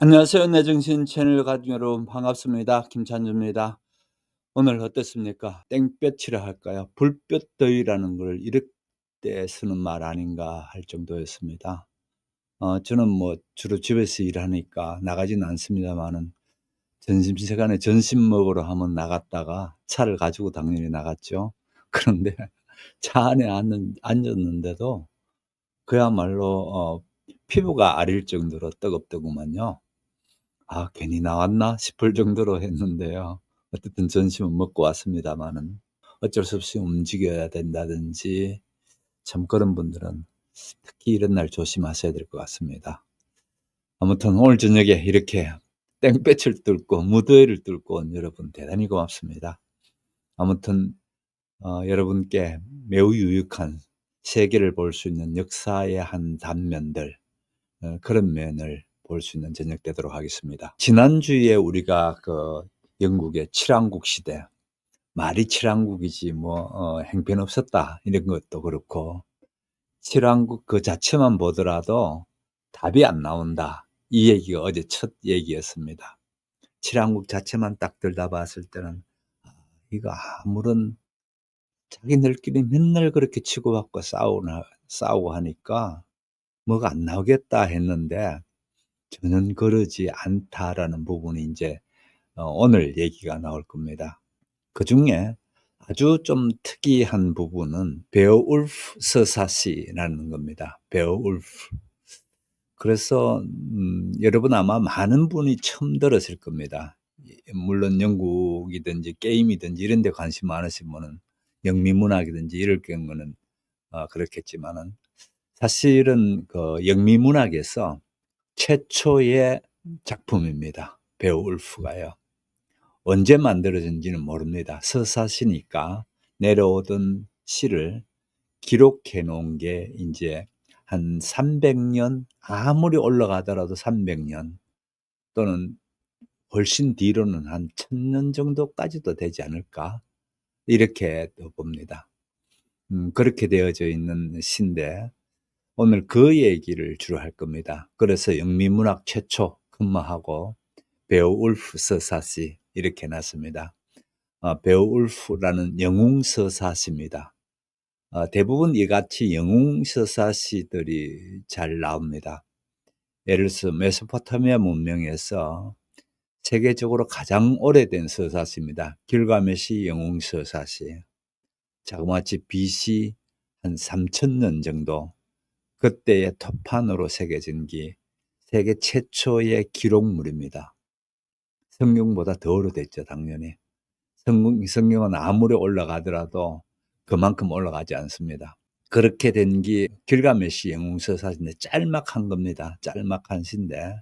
안녕하세요. 내 정신 채널 가족 여러분 반갑습니다. 김찬주입니다. 오늘 어떻습니까? 땡볕이라 할까요? 불볕더위라는 걸 이럴 때 쓰는 말 아닌가 할 정도였습니다. 저는 뭐 주로 집에서 일하니까 나가지는 않습니다만은 점심시간에 점심 먹으러 한번 나갔다가 차를 가지고 당연히 나갔죠. 그런데 차 안에 앉았는데도 그야말로 피부가 아릴 정도로 뜨겁더구만요. '아 괜히 나왔나?' 싶을 정도로 했는데요. 어쨌든 점심은 먹고 왔습니다마는 어쩔 수 없이 움직여야 된다든지 참 그런 분들은 특히 이런 날 조심하셔야 될 것 같습니다. 아무튼 오늘 저녁에 이렇게 땡볕을 뚫고 무더위를 뚫고 온 여러분 대단히 고맙습니다. 아무튼 여러분께 매우 유익한 세계를 볼 수 있는 역사의 한 단면들, 그런 면을 볼 수 있는 저녁 되도록 하겠습니다. 지난주에 우리가 영국의 칠왕국 시대, 말이 칠왕국이지 뭐 행편없었다 이런 것도 그렇고, 칠왕국 그 자체만 보더라도 답이 안 나온다, 이 얘기가 어제 첫 얘기였습니다. 칠왕국 자체만 딱 들여다봤을 때는 이거 아무런 자기들끼리 맨날 그렇게 치고받고 싸우고 하니까 뭐가 안 나오겠다 했는데 전혀 그러지 않다라는 부분이 인제 오늘 얘기가 나올 겁니다. 그중에 아주 좀 특이한 부분은 베어울프 서사시라는 겁니다. 베어울프. 그래서 여러분 아마 많은 분이 처음 들으실 겁니다. 물론 영국이든지 게임이든지 이런 데 관심 많으신 분은 영미문학이든지 이럴 경우는 그렇겠지만은, 사실은 영미문학에서 최초의 작품입니다. 베오울프가요. 언제 만들어진지는 모릅니다. 서사시니까 내려오던 시를 기록해 놓은 게 인제 한 300년, 아무리 올라가더라도 300년 또는 훨씬 뒤로는 한 1000년 정도까지도 되지 않을까, 이렇게 또 봅니다. 그렇게 되어져 있는 시인데 오늘 그 얘기를 주로 할 겁니다. 그래서 영미문학 최초 근무하고 베오울프 서사시 이렇게 해 놨습니다. 베오울프라는 영웅 서사시입니다. 대부분 이같이 영웅 서사시들이 잘 나옵니다. 예를 들어서 메소포타미아 문명에서 세계적으로 가장 오래된 서사시입니다. 길가메시 영웅 서사시. 자그마치 BC 한 3000년 정도, 그때의 터판으로 새겨진 게 세계 최초의 기록물입니다. 성경보다 더 오래됐죠, 당연히. 성경은 아무리 올라가더라도 그만큼 올라가지 않습니다. 그렇게 된 게 길가메시 영웅서사시인데 짤막한 겁니다. 짤막한 시인데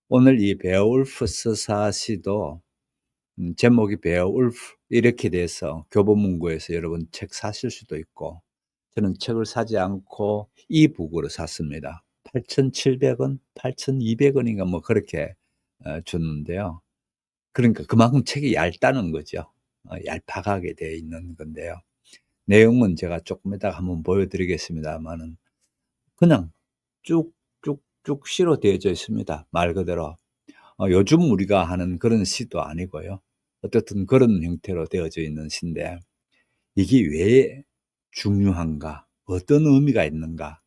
오늘 이 베어울프 서사시도 제목이 베어울프 이렇게 돼서 교보문고에서 여러분 책 사실 수도 있고, 저는 책을 사지 않고 이북으로 샀습니다. 8,700원, 8,200원인가 뭐 그렇게 줬는데요. 그러니까 그만큼 책이 얇다는 거죠. 얄팍하게 되어 있는 건데요. 내용은 제가 조금 이따가 한번 보여드리겠습니다마는 그냥 쭉쭉쭉 시로 되어져 있습니다. 말 그대로. 요즘 우리가 하는 그런 시도 아니고요. 어떻든 그런 형태로 되어져 있는 시인데 이게 왜 중요한가? 어떤 의미가 있는가?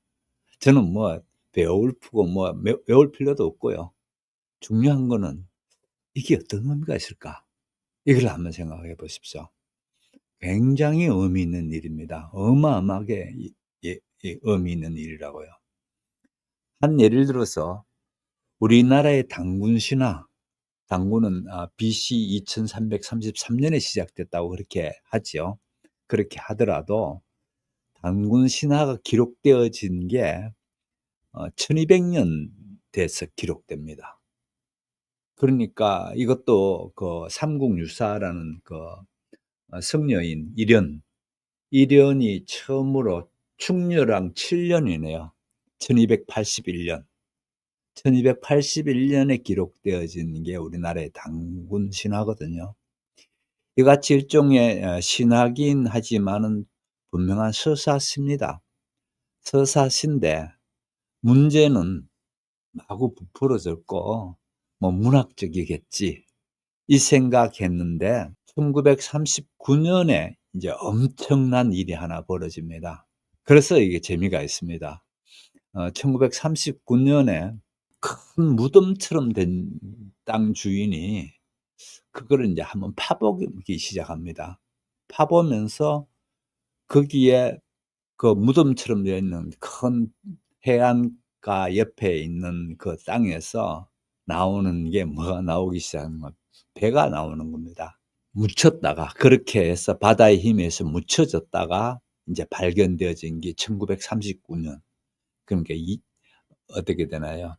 저는 뭐 베어울프고 뭐 외울 필요도 없고요. 중요한 거는 이게 어떤 의미가 있을까? 이걸 한번 생각해 보십시오. 굉장히 의미 있는 일입니다. 어마어마하게 이 의미 있는 일이라고요. 한 예를 들어서 우리나라의 당군 신화, 당군은 BC 2333년에 시작됐다고 그렇게 하지요. 그렇게 하더라도 당군 신화가 기록되어진 게 1200년 돼서 기록됩니다. 그러니까 이것도 삼국유사라는 성녀인 일연이 처음으로 충렬왕 7년이네요. 1281년. 1281년에 기록되어진 게 우리나라의 당군 신화거든요. 이같이 일종의 신화긴 하지만은 분명한 서사시입니다. 서사시인데 문제는 마구 부풀어졌고 뭐 '문학적이겠지.' 이 생각했는데 1939 년에 인제 엄청난 일이 하나 벌어집니다. 그래서 이게 재미가 있습니다. 1939 년에 큰 무덤처럼 된 땅 주인이 그거를 인제 한번 파보기 시작합니다. 파보면서 거기에 그 무덤처럼 되어 있는 큰 해안가 옆에 있는 그 땅에서 나오는 게 뭐가 나오기 시작하는 거 배가 나오는 겁니다. 묻혔다가 그렇게 해서 바다의 힘에 의해서 묻혀졌다가 인제 발견되어진 게 1939 년. 그러니까 이 어떻게 되나요?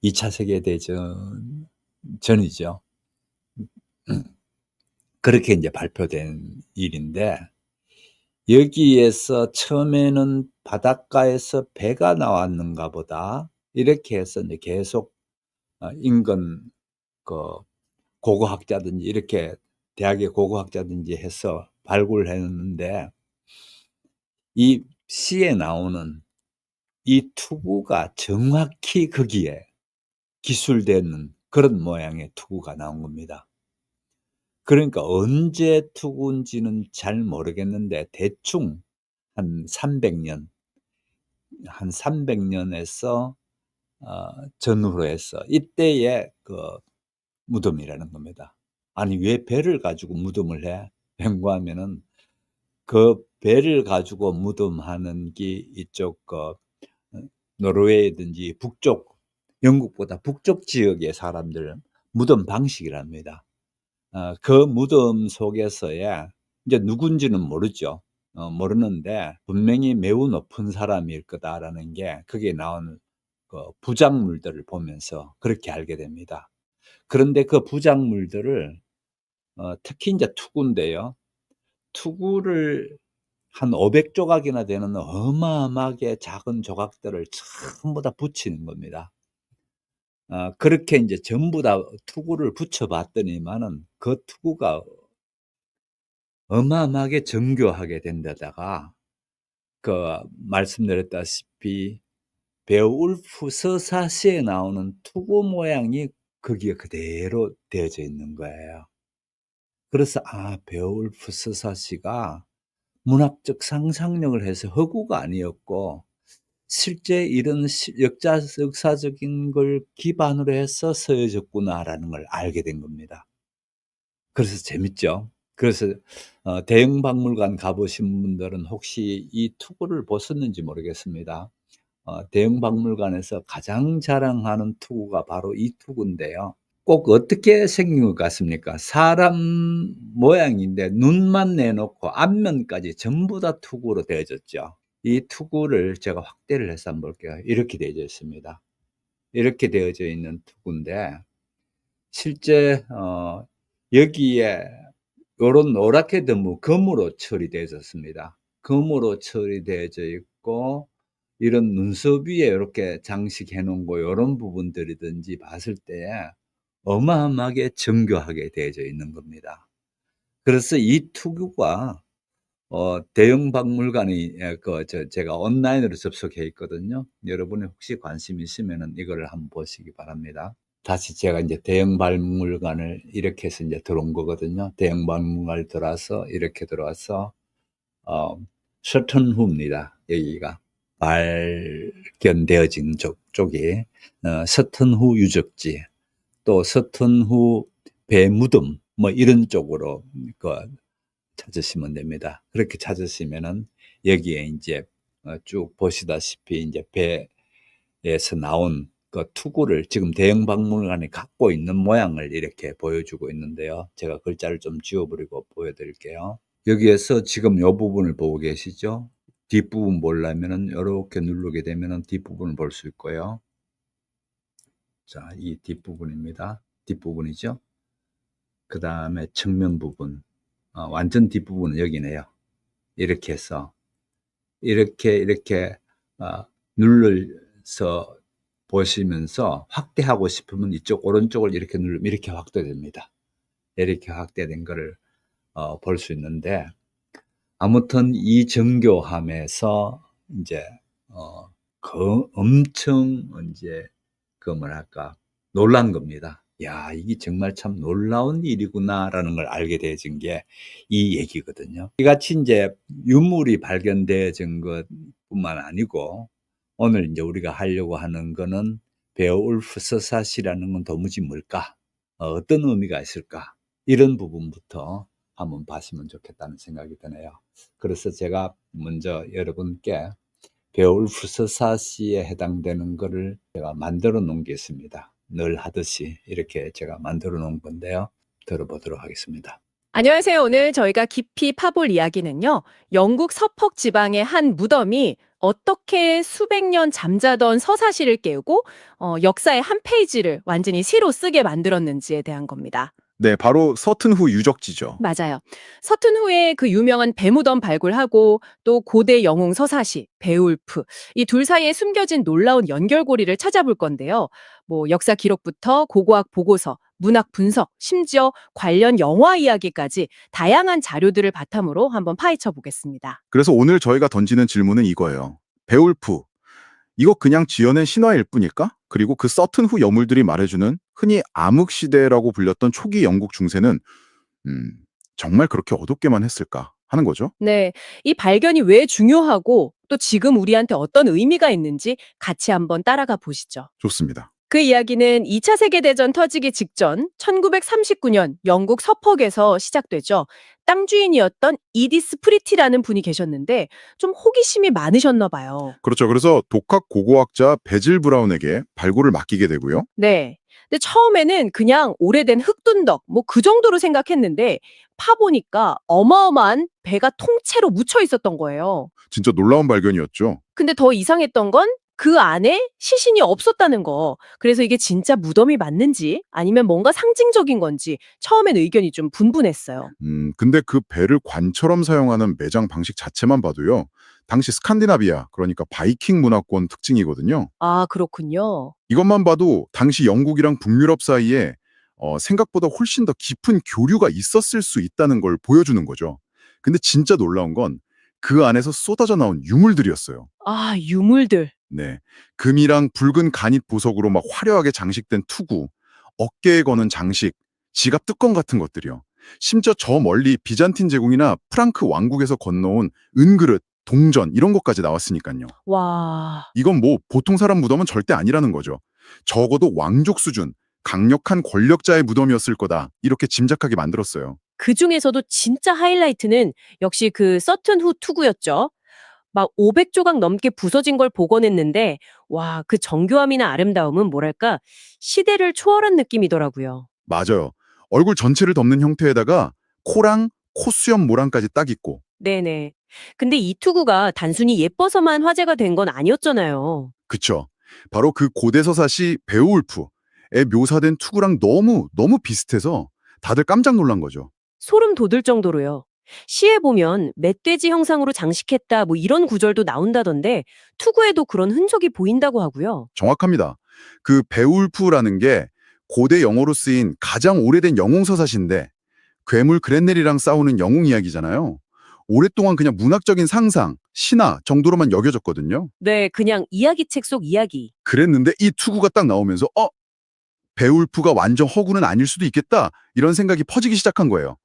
2차 세계대전 전이죠. 그렇게 인제 발표된 일인데 여기에서 처음에는 '바닷가에서 배가 나왔는가 보다.' 이렇게 해서 인제 계속 인근 그 고고학자든지 이렇게 대학의 고고학자든지 해서 발굴했는데 이 시에 나오는 이 투구가 정확히 거기에 기술되는 그런 모양의 투구가 나온 겁니다. 그러니까 언제 투구인지는 잘 모르겠는데 대충 한 300 년, 한 300 년에서 전후로 해서 이때의 그 무덤이라는 겁니다. 아니 왜 배를 가지고 무덤을 해? 왠가 하면은 그 배를 가지고 무덤하는 게 이쪽 노르웨이든지 북쪽 영국보다 북쪽 지역의 사람들 무덤 방식이랍니다. 그 무덤 속에서야 인제 누군지는 모르죠. 모르는데 분명히 '매우 높은 사람일 거다.'라는 게 거기에 나오는 그 부작물들을 보면서 그렇게 알게 됩니다. 그런데 그 부작물들을 특히 인제 투구인데요. 투구를 한 500 조각이나 되는 어마어마하게 작은 조각들을 전부 다 붙이는 겁니다. 그렇게 인제 전부 다 투구를 붙여 봤더니만은 그 투구가 어마어마하게 정교하게 된 데다가 그 말씀드렸다시피 베오울프 서사시에 나오는 투구 모양이 거기에 그대로 되어져 있는 거예요. 그래서 '아 베오울프 서사시가 문학적 상상력을 해서 허구가 아니었고 실제 이런 역사적인 걸 기반으로 해서 쓰여졌구나.'라는 걸 알게 된 겁니다. 그래서 재밌죠. 그래서 대형 박물관 가 보신 분들은 혹시 이 투구를 보셨는지 모르겠습니다. 대형 박물관에서 가장 자랑하는 투구가 바로 이 투구인데요. 꼭 어떻게 생긴 것 같습니까? 사람 모양인데 눈만 내놓고 앞면까지 전부 다 투구로 되어졌죠. 이 투구를 제가 확대를 해서 한번 볼게요. 이렇게 되어져 있습니다. 이렇게 되어져 있는 투구인데 실제 여기에 요런 노랗게 든 금으로 처리되어 있었습니다. 금으로 처리되어져 있고 이런 눈썹 위에 요렇게 장식해 놓은 거 요런 부분들이든지 봤을 때에 어마어마하게 정교하게 되어져 있는 겁니다. 그래서 이 투구가 대형 박물관이 제가 온라인으로 접속해 있거든요. 여러분이 혹시 관심 있으면은 이거를 한번 보시기 바랍니다. 다시 제가 인제 대형 박물관을 이렇게 해서 인제 들어온 거거든요. 대형 박물관을 들어와서 이렇게 들어와서 어 서턴후입니다, 여기가. 발견되어진 쪽이 서턴후 유적지 또 서턴후 배무덤 뭐 이런 쪽으로 그 찾으시면 됩니다. 그렇게 찾으시면은 여기에 인제 쭉 보시다시피 인제 배에서 나온 그 투구를 지금 대형 박물관이 갖고 있는 모양을 이렇게 보여주고 있는데요. 제가 글자를 좀 지워 버리고 보여 드릴게요. 여기에서 지금 요 부분을 보고 계시죠? 뒷부분 보려면은 요렇게 누르게 되면은 뒷부분을 볼 수 있고요. 자, 이 뒷부분입니다. 뒷부분이죠. 그다음에 측면 부분. 완전 뒷부분은 여기네요. 이렇게 해서 이렇게 어 눌러서 보시면서 확대하고 싶으면 이쪽 오른쪽을 이렇게 누르면 이렇게 확대됩니다. 이렇게 확대된 거를 볼 수 있는데 아무튼 이 정교함에서 인제 엄청 인제 그 뭐랄까 놀란 겁니다. 야, 이게 정말 참 놀라운 일이구나라는 걸 알게 되어진 게 이 얘기거든요. 이같이 이제 유물이 발견되어진 것뿐만 아니고 오늘 이제 우리가 하려고 하는 거는 베어울프 서사시라는 건 도무지 뭘까? 어떤 의미가 있을까? 이런 부분부터 한번 봤으면 좋겠다는 생각이 드네요. 그래서 제가 먼저 여러분께 베어울프 서사시에 해당되는 거를 제가 만들어 놓은 게 있습니다. 늘 하듯이 이렇게 제가 만들어 놓은 건데요. 들어보도록 하겠습니다. 안녕하세요. 오늘 저희가 깊이 파볼 이야기는요. 영국 서퍽 지방의 한 무덤이 어떻게 수백 년 잠자던 서사시를 깨우고 역사의 한 페이지를 완전히 새로 쓰게 만들었는지에 대한 겁니다. 네, 바로 서튼후 유적지죠. 맞아요. 서튼 후에 그 유명한 배무덤 발굴하고 또 고대 영웅 서사시, 베울프 이 둘 사이에 숨겨진 놀라운 연결고리를 찾아볼 건데요. 뭐 역사 기록부터 고고학 보고서, 문학 분석, 심지어 관련 영화 이야기까지 다양한 자료들을 바탕으로 한번 파헤쳐 보겠습니다. 그래서 오늘 저희가 던지는 질문은 이거예요. 베울프, 이거 그냥 지어낸 신화일 뿐일까? 그리고 그 서튼후 여물들이 말해주는 흔히 암흑시대라고 불렸던 초기 영국 중세는 음, 정말 그렇게 어둡게만 했을까 하는 거죠. 네, 이 발견이 왜 중요하고 또 지금 우리한테 어떤 의미가 있는지 같이 한번 따라가 보시죠. 좋습니다. 그 이야기는 2차 세계대전 터지기 직전 1939년 영국 서퍽에서 시작되죠. 땅 주인이었던 이디스 프리티라는 분이 계셨는데 좀 호기심이 많으셨나 봐요. 그렇죠. 그래서 독학 고고학자 베질 브라운에게 발굴을 맡기게 되고요. 네. 근데 처음에는 그냥 오래된 흙둔덕 뭐 그 정도로 생각했는데 파보니까 어마어마한 배가 통째로 묻혀 있었던 거예요. 진짜 놀라운 발견이었죠. 근데 더 이상했던 건 그 안에 시신이 없었다는 거. 그래서 이게 진짜 무덤이 맞는지 아니면 뭔가 상징적인 건지 처음엔 의견이 좀 분분했어요. 근데 그 배를 관처럼 사용하는 매장 방식 자체만 봐도요. 당시 스칸디나비아, 그러니까 바이킹 문화권 특징이거든요. 아, 그렇군요. 이것만 봐도 당시 영국이랑 북유럽 사이에 생각보다 훨씬 더 깊은 교류가 있었을 수 있다는 걸 보여주는 거죠. 근데 진짜 놀라운 건 그 안에서 쏟아져 나온 유물들이었어요. 아, 유물들. 네, 금이랑 붉은 간잇 보석으로 막 화려하게 장식된 투구, 어깨에 거는 장식, 지갑 뚜껑 같은 것들이요. 심지어 저 멀리 비잔틴 제국이나 프랑크 왕국에서 건너온 은그릇, 동전 이런 것까지 나왔으니까요. 와. 이건 뭐 보통 사람 무덤은 절대 아니라는 거죠. 적어도 왕족 수준, 강력한 권력자의 무덤이었을 거다. 이렇게 짐작하게 만들었어요. 그중에서도 진짜 하이라이트는 역시 그 서튼 후 투구였죠. 막 500조각 넘게 부서진 걸 복원했는데 와, 그 정교함이나 아름다움은 뭐랄까 시대를 초월한 느낌이더라고요. 맞아요. 얼굴 전체를 덮는 형태에다가 코랑 코수염 모랑까지 딱 있고. 네네. 근데 이 투구가 단순히 예뻐서만 화제가 된 건 아니었잖아요. 그쵸. 바로 그 고대 서사시 베오울프에 묘사된 투구랑 너무 비슷해서 다들 깜짝 놀란 거죠. 소름 돋을 정도로요. 시에 보면 멧돼지 형상으로 장식했다 뭐 이런 구절도 나온다던데 투구에도 그런 흔적이 보인다고 하고요. 정확합니다. 그 베울프라는 게 고대 영어로 쓰인 가장 오래된 영웅 서사시인데 괴물 그렛넬이랑 싸우는 영웅 이야기잖아요. 오랫동안 그냥 문학적인 상상, 신화 정도로만 여겨졌거든요. 네, 그냥 이야기책 속 이야기. 그랬는데 이 투구가 딱 나오면서 베울프가 완전 허구는 아닐 수도 있겠다 이런 생각이 퍼지기 시작한 거예요.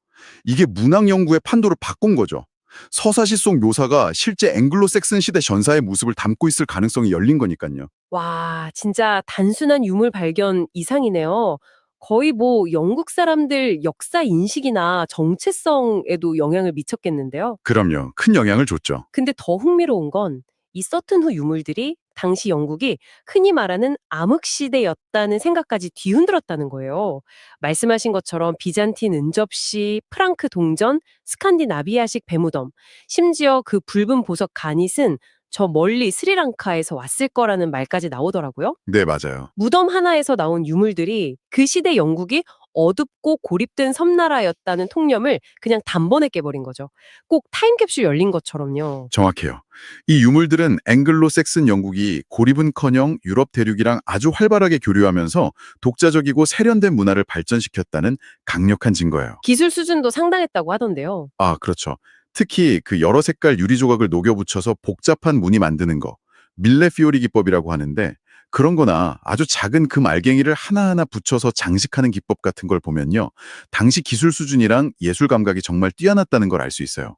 이게 문학 연구의 판도를 바꾼 거죠. 서사시 속 묘사가 실제 앵글로색슨 시대 전사의 모습을 담고 있을 가능성이 열린 거니까요. 와, 진짜 단순한 유물 발견 이상이네요. 거의 뭐 영국 사람들 역사 인식이나 정체성에도 영향을 미쳤겠는데요. 그럼요. 큰 영향을 줬죠. 근데 더 흥미로운 건 이 서튼 후 유물들이 당시 영국이 흔히 말하는 암흑시대였다는 생각까지 뒤흔들었다는 거예요. 말씀하신 것처럼 비잔틴 은접시, 프랑크 동전, 스칸디나비아식 배무덤, 심지어 그 붉은 보석 가닛은 저 멀리 스리랑카에서 왔을 거라는 말까지 나오더라고요. 네, 맞아요. 무덤 하나에서 나온 유물들이 그 시대 영국이 어둡고 고립된 섬나라였다는 통념을 그냥 단번에 깨버린 거죠. 꼭 타임캡슐 열린 것처럼요. 정확해요. 이 유물들은 앵글로색슨 영국이 고립은커녕 유럽 대륙이랑 아주 활발하게 교류하면서 독자적이고 세련된 문화를 발전시켰다는 강력한 증거예요. 기술 수준도 상당했다고 하던데요. 아, 그렇죠. 특히 그 여러 색깔 유리 조각을 녹여 붙여서 복잡한 무늬 만드는 거, 밀레 피오리 기법이라고 하는데 그런 거나 아주 작은 금 알갱이를 하나하나 붙여서 장식하는 기법 같은 걸 보면요. 당시 기술 수준이랑 예술 감각이 정말 뛰어났다는 걸 알 수 있어요.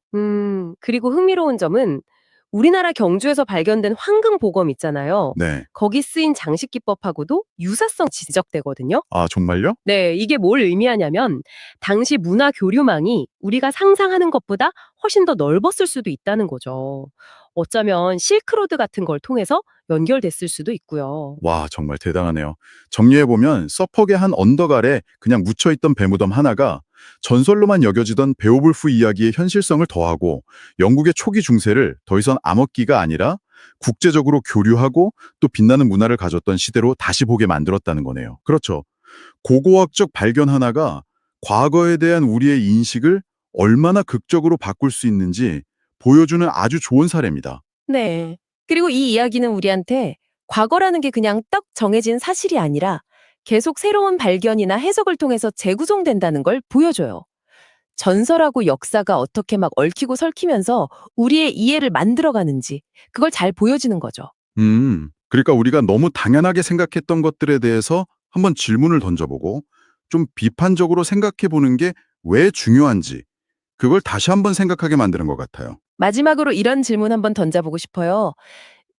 그리고 흥미로운 점은 우리나라 경주에서 발견된 황금 보검 있잖아요. 네. 거기 쓰인 장식 기법하고도 유사성 지적되거든요. 아, 정말요? 네, 이게 뭘 의미하냐면 당시 문화 교류망이 우리가 상상하는 것보다 훨씬 더 넓었을 수도 있다는 거죠. 어쩌면 실크로드 같은 걸 통해서 연결됐을 수도 있고요. 와, 정말 대단하네요. 정리해보면 서퍽의 한 언덕 아래 그냥 묻혀있던 배무덤 하나가 전설로만 여겨지던 베오불프 이야기의 현실성을 더하고 영국의 초기 중세를 더 이상 암흑기가 아니라 국제적으로 교류하고 또 빛나는 문화를 가졌던 시대로 다시 보게 만들었다는 거네요. 그렇죠. 고고학적 발견 하나가 과거에 대한 우리의 인식을 얼마나 극적으로 바꿀 수 있는지 보여주는 아주 좋은 사례입니다. 네. 그리고 이 이야기는 우리한테 과거라는 게 그냥 딱 정해진 사실이 아니라 계속 새로운 발견이나 해석을 통해서 재구성된다는 걸 보여줘요. 전설하고 역사가 어떻게 막 얽히고 설키면서 우리의 이해를 만들어가는지 그걸 잘 보여주는 거죠. 그러니까 우리가 너무 당연하게 생각했던 것들에 대해서 한번 질문을 던져보고 좀 비판적으로 생각해 보는 게 왜 중요한지 그걸 다시 한번 생각하게 만드는 것 같아요. 마지막으로 이런 질문 한번 던져보고 싶어요.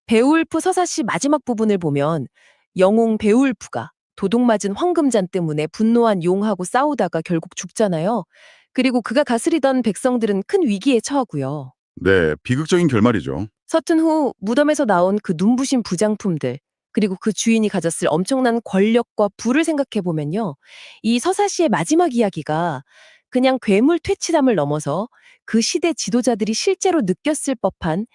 베울프 서사시 마지막 부분을 보면 영웅 베울프가 도둑맞은 황금잔 때문에 분노한 용하고 싸우다가 결국 죽잖아요. 그리고 그가 다스리던 백성들은 큰 위기에 처하고요. 네, 비극적인 결말이죠. 서툰 후 무덤에서 나온 그 눈부신 부장품들, 그리고 그 주인이 가졌을 엄청난 권력과 부를 생각해 보면요. 이 서사시의 마지막 이야기가 그냥 괴물 퇴치담을 넘어서 그 시대 지도자들이 실제로 느꼈을 법한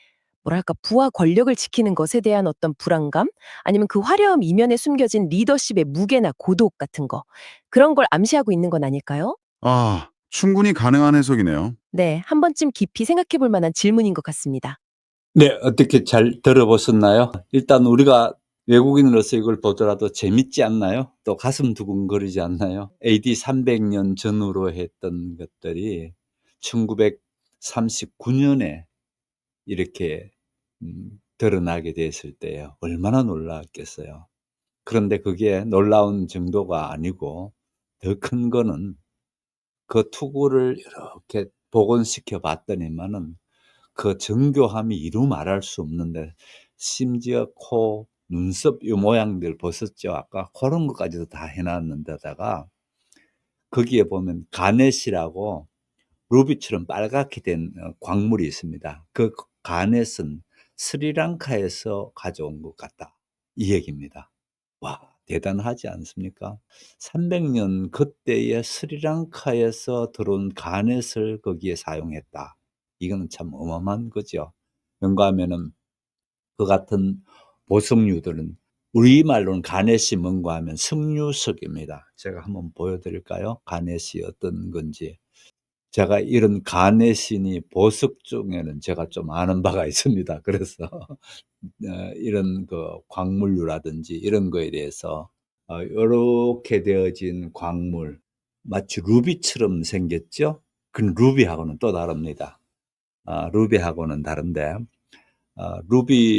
뭐랄까 부와 권력을 지키는 것에 대한 어떤 불안감 아니면 그 화려함 이면에 숨겨진 리더십의 무게나 고독 같은 거 그런 걸 암시하고 있는 건 아닐까요? 아, 충분히 가능한 해석이네요. 네, 한 번쯤 깊이 생각해 볼 만한 질문인 것 같습니다. 네, 어떻게 잘 들어보셨나요? 일단 우리가 외국인으로서 이걸 보더라도 재밌지 않나요? 또 가슴 두근거리지 않나요? AD 300년 전후로 했던 것들이 1939년에 이렇게 드러나게 됐을 때 얼마나 놀랐겠어요. 그런데 그게 놀라운 정도가 아니고 더 큰 거는 그 투구를 이렇게 복원시켜 봤더니만은 그 정교함이 이루 말할 수 없는데 심지어 코, 눈썹 요 모양들 보셨죠? 아까 그런 것까지도 다 해 놨는데다가 거기에 보면 가넷이라고 루비처럼 빨갛게 된 광물이 있습니다. 그 가넷은 스리랑카에서 가져온 것 같다. 이 얘기입니다. 와, 대단하지 않습니까? 300년 그때의 스리랑카에서 들어온 가넷을 거기에 사용했다. 이거는 참 어마어마한 거죠. 뭔가 하면은 그 같은 보석류들은 우리말로는 가넷이 뭔가 하면 석류석입니다. 제가 한번 보여드릴까요? 가넷이 어떤 건지. 제가 이런 가넷이니 보석 중에는 제가 좀 아는 바가 있습니다. 그래서 이런 그 광물류라든지 이런 거에 대해서 요렇게 되어진 광물 마치 루비처럼 생겼죠? 그 루비하고는 또 다릅니다. 루비하고는 다른데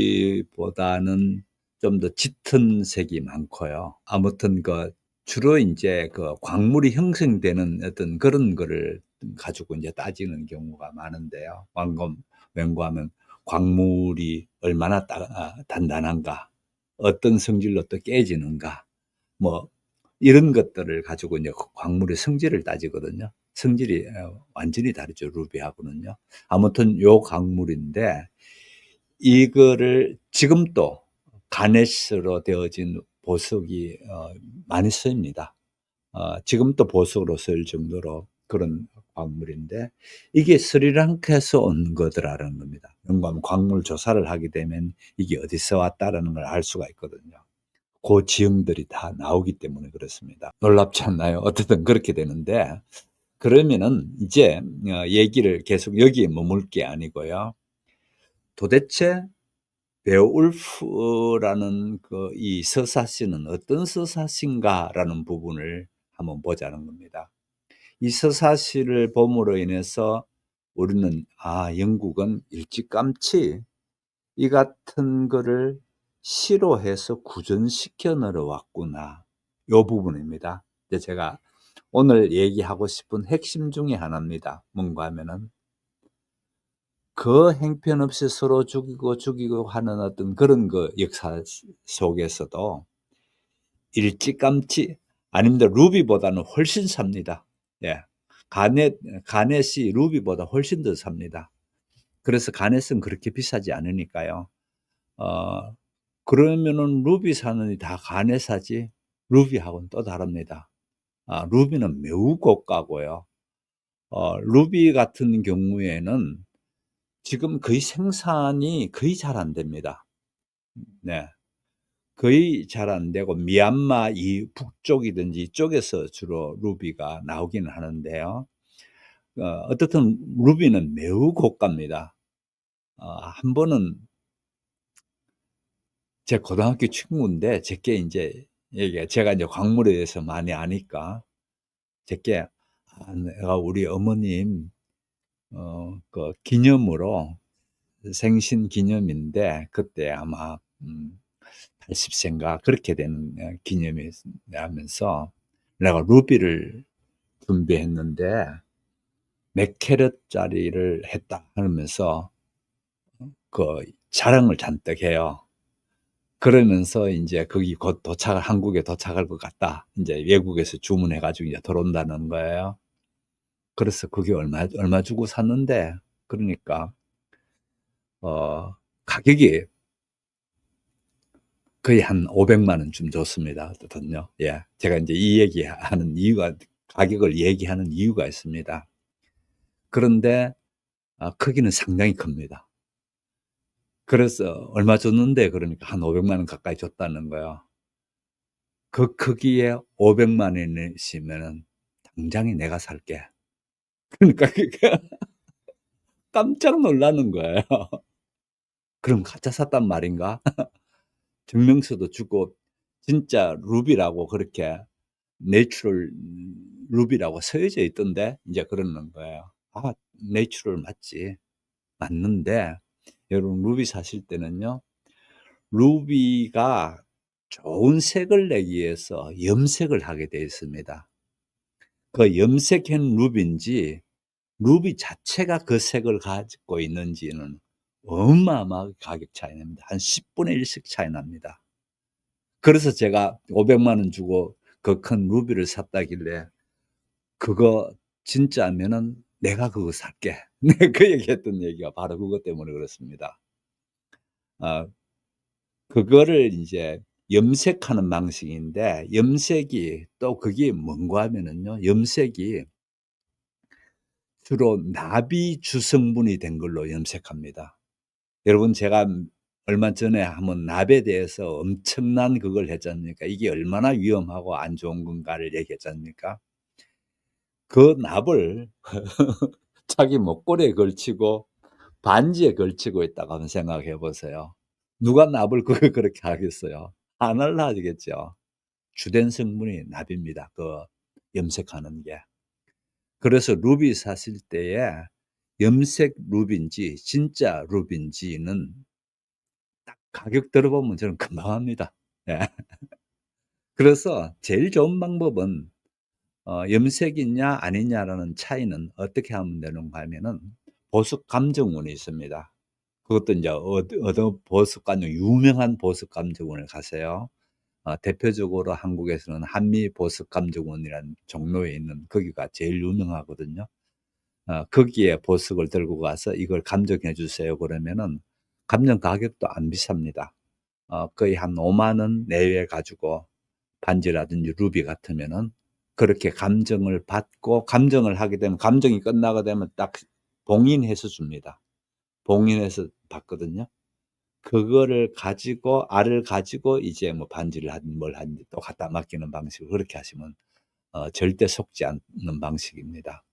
루비보다는 좀 더 짙은 색이 많고요. 아무튼 그 주로 인제 그 광물이 형성되는 어떤 그런 거를 가지고 인제 따지는 경우가 많은데요. 왠고하면 광물이 얼마나 단단한가, 어떤 성질로 또 깨지는가, 뭐 이런 것들을 가지고 이제 그 광물의 성질을 따지거든요. 성질이 완전히 다르죠, 루비하고는요. 아무튼 요 광물인데 이거를 지금도 가넷으로 되어진 보석이 많이 쓰입니다. 지금도 보석으로 쓰일 정도로 그런 광물인데 이게 스리랑카에서 온 거더라라는 겁니다. 뭔가 광물 조사를 하게 되면 이게 어디서 왔다라는 걸 알 수가 있거든요. 그 지형들이 다 나오기 때문에 그렇습니다. 놀랍지 않나요? 어쨌든 그렇게 되는데 그러면은 이제 얘기를 계속 여기에 머물 게 아니고요. 도대체 베오울프라는 그 이 서사시는 어떤 서사시인가라는 부분을 한번 보자는 겁니다. 이 서사시를 봄으로 인해서 우리는 영국은 일찌감치 이 같은 거를 싫어해서 구전시켜 내려왔구나. 요 부분입니다. 이제 제가 오늘 얘기하고 싶은 핵심 중에 하나입니다. 뭔가 하면은 그 형편없이 서로 죽이고 하는 어떤 그런 그 역사 속에서도 일찌감치 아닙니다. 루비보다는 훨씬 삽니다. 예. 가넷이 루비보다 훨씬 더 삽니다. 그래서 가넷은 그렇게 비싸지 않으니까요. 어, 그러면은 루비 사느니 다 가넷 사지? 루비하고는 또 다릅니다. 루비는 매우 고가고요. 루비 같은 경우에는 지금 거의 생산이 거의 잘 안 됩니다. 네. 거의 잘 안 되고 미얀마 이 북쪽이든지 이쪽에서 주로 루비가 나오기는 하는데요. 어떻든 루비는 매우 고가입니다. 한 번은 제 고등학교 친구인데 제게 이제 제가 이제 광물에 대해서 많이 아니까 제게 내가 우리 어머님 그 기념으로 생신 기념인데 그때 아마 80세인가 그렇게 되는 기념이라면서 내가 루비를 준비했는데 몇 캐럿짜리를 했다 하면서 그 자랑을 잔뜩 해요. 그러면서 이제 거기 곧 한국에 도착할 것 같다. 이제 외국에서 주문해가지고 이제 들어온다는 거예요. 그래서 그게 얼마 주고 샀는데, 그러니까, 가격이 거의 한 500만 원쯤 줬습니다. 어떻든요. 예. 제가 이제 이 얘기하는 이유가, 가격을 얘기하는 이유가 있습니다. 그런데, 크기는 상당히 큽니다. 그래서 얼마 줬는데, 그러니까 한 500만 원 가까이 줬다는 거예요. 그 크기에 500만 원이시면은 당장에 내가 살게. 그러니까 깜짝 놀라는 거예요. 그럼 가짜 샀단 말인가? 증명서도 주고 진짜 루비라고 그렇게 내추럴 루비라고 써져 있던데 이제 그러는 거예요. 내추럴 맞지. 맞는데 여러분 루비 사실 때는요. 루비가 좋은 색을 내기 위해서 염색을 하게 되어 있습니다. 그 염색한 루비인지 루비 자체가 그 색을 가지고 있는지는 어마어마하게 가격 차이 납니다. 한 10분의 1씩 차이 납니다. 그래서 제가 500만 원 주고 그 큰 루비를 샀다길래 그거 진짜면은 내가 그거 살게. 네, 그 얘기했던 얘기가 바로 그것 때문에 그렇습니다. 아, 그거를 이제 염색하는 방식인데 염색이 또 그게 뭔가 하면은요. 염색이 주로 나비 주성분이 된 걸로 염색합니다. 여러분 제가 얼마 전에 한번 납에 대해서 엄청난 그걸 했지 않습니까? 이게 얼마나 위험하고 안 좋은 건가를 얘기했지 않습니까? 그 납을 자기 목걸이에 걸치고 반지에 걸치고 있다고 한번 생각해 보세요. 누가 납을 그렇게 하겠어요? 안 할라지겠죠. 주된 성분이 납입니다. 그 염색하는 게. 그래서 루비 사실 때에 염색 루비인지 진짜 루비인지는 딱 가격 들어보면 저는 금방 합니다. 예. 그래서 제일 좋은 방법은 염색이냐 아니냐라는 차이는 어떻게 하면 되는가 하면은 보습 감정원이 있습니다. 그것도 이제 어느 보습 감정 유명한 보습 감정원을 가세요. 대표적으로 한국에서는 한미 보습 감정원이라는 종로에 있는 거기가 제일 유명하거든요. 거기에 보석을 들고 가서 이걸 감정해 주세요. 그러면은 감정 가격도 안 비쌉니다. 거의 한 5만 원 내외 가지고 반지라든지 루비 같으면은 그렇게 감정을 받고 감정을 하게 되면 감정이 끝나게 되면 딱 봉인해서 줍니다. 봉인해서 받거든요. 그거를 가지고 알을 가지고 이제 뭐 반지를 하든 뭘 하든지 또 갖다 맡기는 방식으로 그렇게 하시면 절대 속지 않는 방식입니다.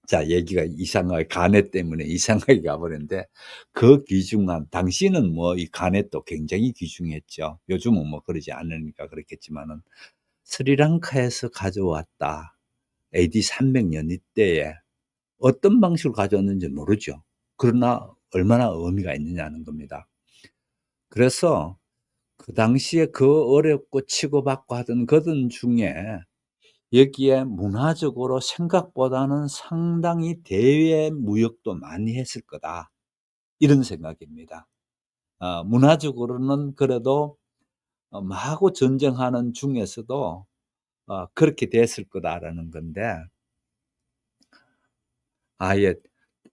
자, 얘기가 이상하게 가넷 때문에 이상하게 가버렸는데 그 귀중한 당시는 뭐 이 가넷도 굉장히 귀중했죠. 요즘은 뭐 그러지 않으니까 그렇겠지만은 스리랑카에서 가져왔다. AD 300년 이때에 어떤 방식으로 가져왔는지 모르죠. 그러나 얼마나 의미가 있느냐는 겁니다. 그래서 그 당시에 그 어렵고 치고받고 하던 거던 중에 여기에 문화적으로 생각보다는 상당히 대외 무역도 많이 했을 거다. 이런 생각입니다. 문화적으로는 그래도 마구 전쟁하는 중에서도 그렇게 됐을 거다라는 건데, 예.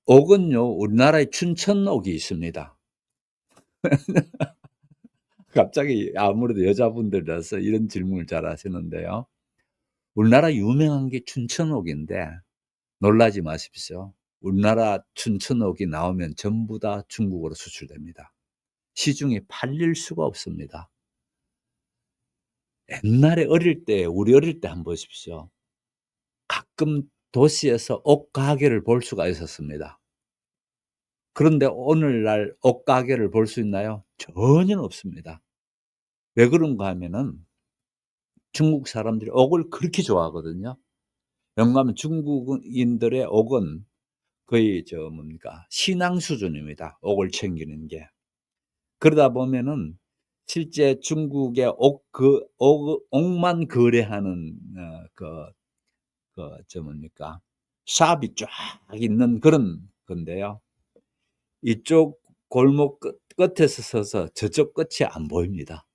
옥은요, 우리나라에 춘천옥이 있습니다. 갑자기 아무래도 여자분들이라서 이런 질문을 잘 하시는데요. 우리나라 유명한 게 춘천옥인데 놀라지 마십시오. 우리나라 춘천옥이 나오면 전부 다 중국으로 수출됩니다. 시중에 팔릴 수가 없습니다. 옛날에 우리 어릴 때 한번 보십시오. 가끔 도시에서 옷 가게를 볼 수가 있었습니다. 그런데 오늘날 옷 가게를 볼 수 있나요? 전혀 없습니다. 왜 그런가 하면은 중국 사람들이 옥을 그렇게 좋아하거든요. 왜냐하면 중국인들의 옥은 거의 뭡니까? 신앙 수준입니다, 옥을 챙기는 게. 그러다 보면은 실제 중국의 옥만 거래하는 뭡니까? 샵이 쫙 있는 그런 건데요. 이쪽 골목 끝에서 서서 저쪽 끝이 안 보입니다.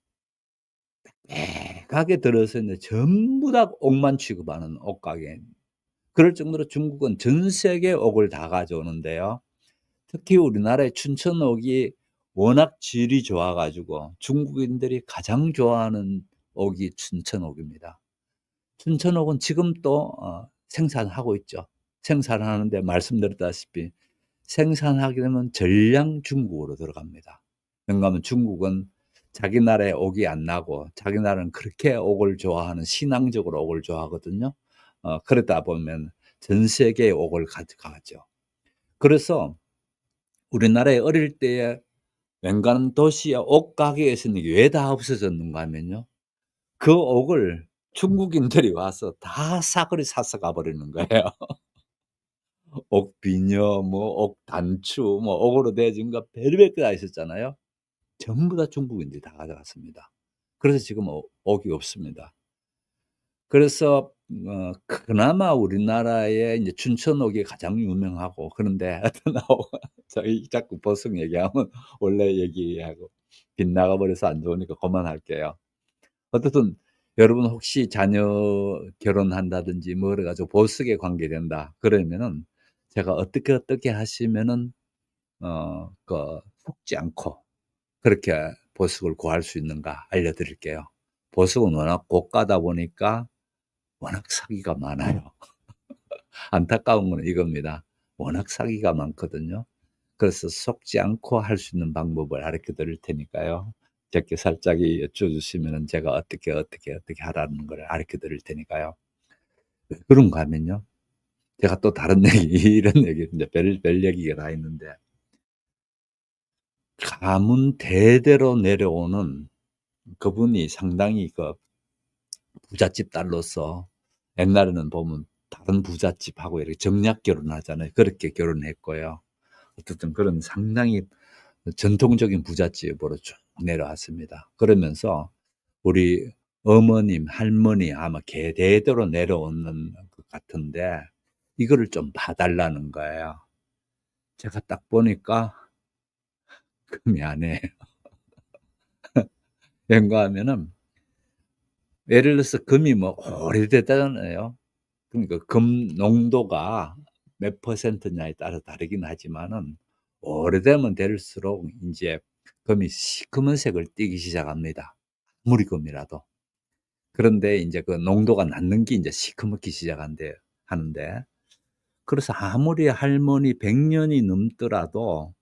가게 들어서 있는데 전부 다 옥만 취급하는 옷가게. 그럴 정도로 중국은 전 세계 옥을 다 가져오는데요. 특히 우리나라의 춘천옥이 워낙 질이 좋아 가지고 중국인들이 가장 좋아하는 옥이 춘천옥입니다. 춘천옥은 지금 또 생산하고 있죠. 생산하는데 말씀드렸다시피 생산하게 되면 전량 중국으로 들어갑니다. 왜냐하면 중국은 자기 나라에 옥이 안 나고 자기 나라는 그렇게 옥을 좋아하는, 신앙적으로 옥을 좋아하거든요. 그러다 보면 전 세계의 옥을 가져가죠. 그래서 우리나라에 어릴 때에 웬간한 도시의 옥 가게에 있었는 게 왜 다 없어졌는가 하면요, 그 옥을 중국인들이 와서 다 싸그리 사서 가버리는 거예요. 옥비녀, 옥단추, 옥으로 되어진 거 별의별 게 다 있었잖아요. 전부 다 중국인들이 다 가져갔습니다. 그래서 지금 옥이 없습니다. 그래서 그나마 우리나라의 인제 춘천옥이 가장 유명하고, 그런데 하여튼 저희 자꾸 보석 얘기하면 원래 얘기하고 빗나가 버려서 안 좋으니까 그만할게요. 어쨌든 여러분 혹시 자녀 결혼한다든지 뭐 그래 가지고 보석에 관계된다 그러면은 제가 어떻게 하시면은 속지 않고 그렇게 보석을 구할 수 있는가 알려 드릴게요. 보석은 워낙 고가다 보니까 워낙 사기가 많아요. 안타까운 건 이겁니다. 워낙 사기가 많거든요. 그래서 속지 않고 할 수 있는 방법을 가르쳐 드릴 테니까요. 제게 살짝 여쭤주시면은 제가 어떻게 하라는 걸 가르쳐 드릴 테니까요. 왜 그런가 하면요, 제가 또 다른 얘기 이런 얘기 인제 별 얘기가 다 있는데, 가문 대대로 내려오는 그분이 상당히 부잣집 딸로서 옛날에는 보면 다른 부잣집하고 이렇게 정략 결혼하잖아요. 그렇게 결혼했고요. 어쨌든 그런 상당히 전통적인 부잣집으로 쭉 내려왔습니다. 그러면서 우리 어머님, 할머니 아마 대대로 내려오는 것 같은데 이거를 좀 봐 달라는 거예요. 제가 딱 보니까 금이 안 해요. 왠가 하면은 예를 들어서 금이 오래됐다잖아요. 그러니까 금 농도가 몇 퍼센트냐에 따라 다르긴 하지만은 오래되면 될수록 인제 금이 시커먼색을 띠기 시작합니다, 아무리 금이라도. 그런데 인제 그 농도가 낮는 게 인제 시커멓기 하는데, 그래서 아무리 할머니 100 년이 넘더라도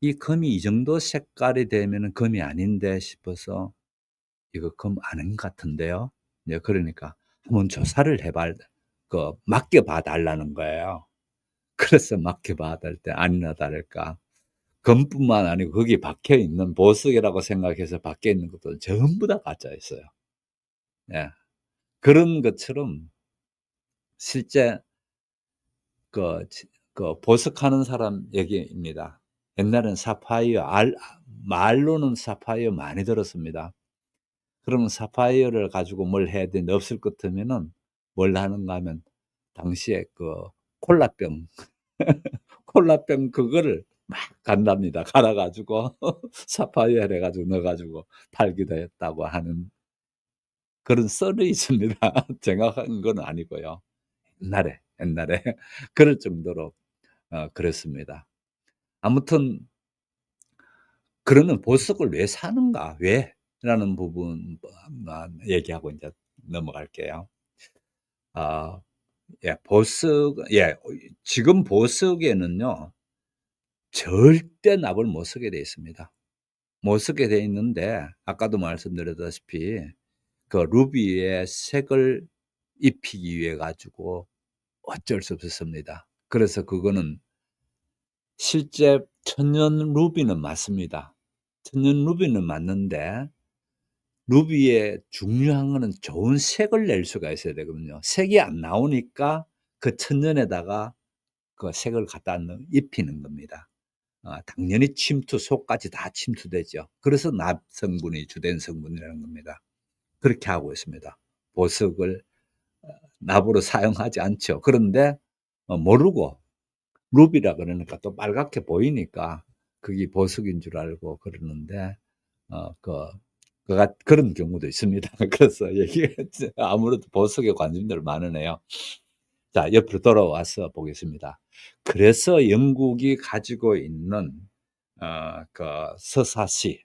이 금이 이 정도 색깔이 되면은 금이 아닌데 싶어서 '이거 금 아닌 것 같은데요.' 이제 그러니까 한번 조사를 맡겨 봐 달라는 거예요. 그래서 맡겨 봐 달 때 아니나 다를까 금뿐만 아니고 거기에 박혀 있는 보석이라고 생각해서 박혀 있는 것도 전부 다 가짜였어요. 예. 그런 것처럼 실제 보석하는 사람 얘기입니다. 옛날에는 사파이어 말로는 사파이어 많이 들었습니다. 그러면 사파이어를 가지고 뭘 해야 되는데 없을 것 같으면은 뭘 하는가 하면 당시에 그 콜라병 콜라병 그거를 막 간답니다. 갈아 가지고 사파이어를 해 가지고 넣어 가지고 팔기도 했다고 하는 그런 썰이 있습니다. 제가 한 건 아니고요. 옛날에 그럴 정도로 그랬습니다. 아무튼 그러면 '보석을 왜 사는가? 왜?' 라는 부분만 얘기하고 인제 넘어갈게요. 아 예 보석 예 지금 보석에는요 절대 납을 못 쓰게 돼 있습니다. 못 쓰게 돼 있는데 아까도 말씀드렸다시피 그 루비에 색을 입히기 위해 가지고 어쩔 수 없었습니다. 그래서 그거는 실제 천연 루비는 맞습니다. 천연 루비는 맞는데 루비의 중요한 거는 좋은 색을 낼 수가 있어야 되거든요. 색이 안 나오니까 그 천연에다가 그 색을 갖다 입히는 겁니다. 당연히 침투 속까지 다 침투되죠. 그래서 납 성분이 주된 성분이라는 겁니다. 그렇게 하고 있습니다. 보석을 납으로 사용하지 않죠. 그런데 모르고 루비라 그러니까 또 빨갛게 보이니까 그게 보석인 줄 알고 그러는데 어 그 그런 경우도 있습니다. 그래서 얘기가 아무래도 보석에 관심들 많으네요. 자 옆으로 돌아와서 보겠습니다. 그래서 영국이 가지고 있는 그 서사시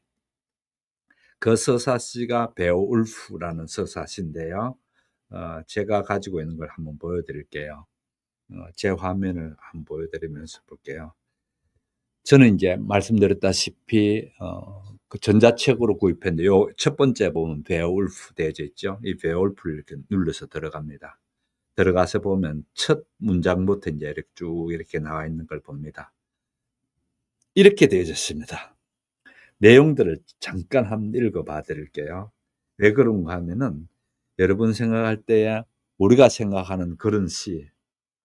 그 서사시가 베오울프라는 서사시인데요. 제가 가지고 있는 걸 한번 보여 드릴게요. 제 화면을 한번 보여 드리면서 볼게요. 저는 인제 말씀드렸다시피 그 전자책으로 구입했는데 요 첫 번째 보면 베어울프 되어져 있죠. 이 베어울프를 이렇게 눌러서 들어갑니다. 들어가서 보면 첫 문장부터 인제 이렇게 쭉 이렇게 나와 있는 걸 봅니다. 이렇게 되어져 있습니다. 내용들을 잠깐 한번 읽어 봐 드릴게요. 왜 그런가 하면은 여러분 생각할 때에 우리가 생각하는 그런 시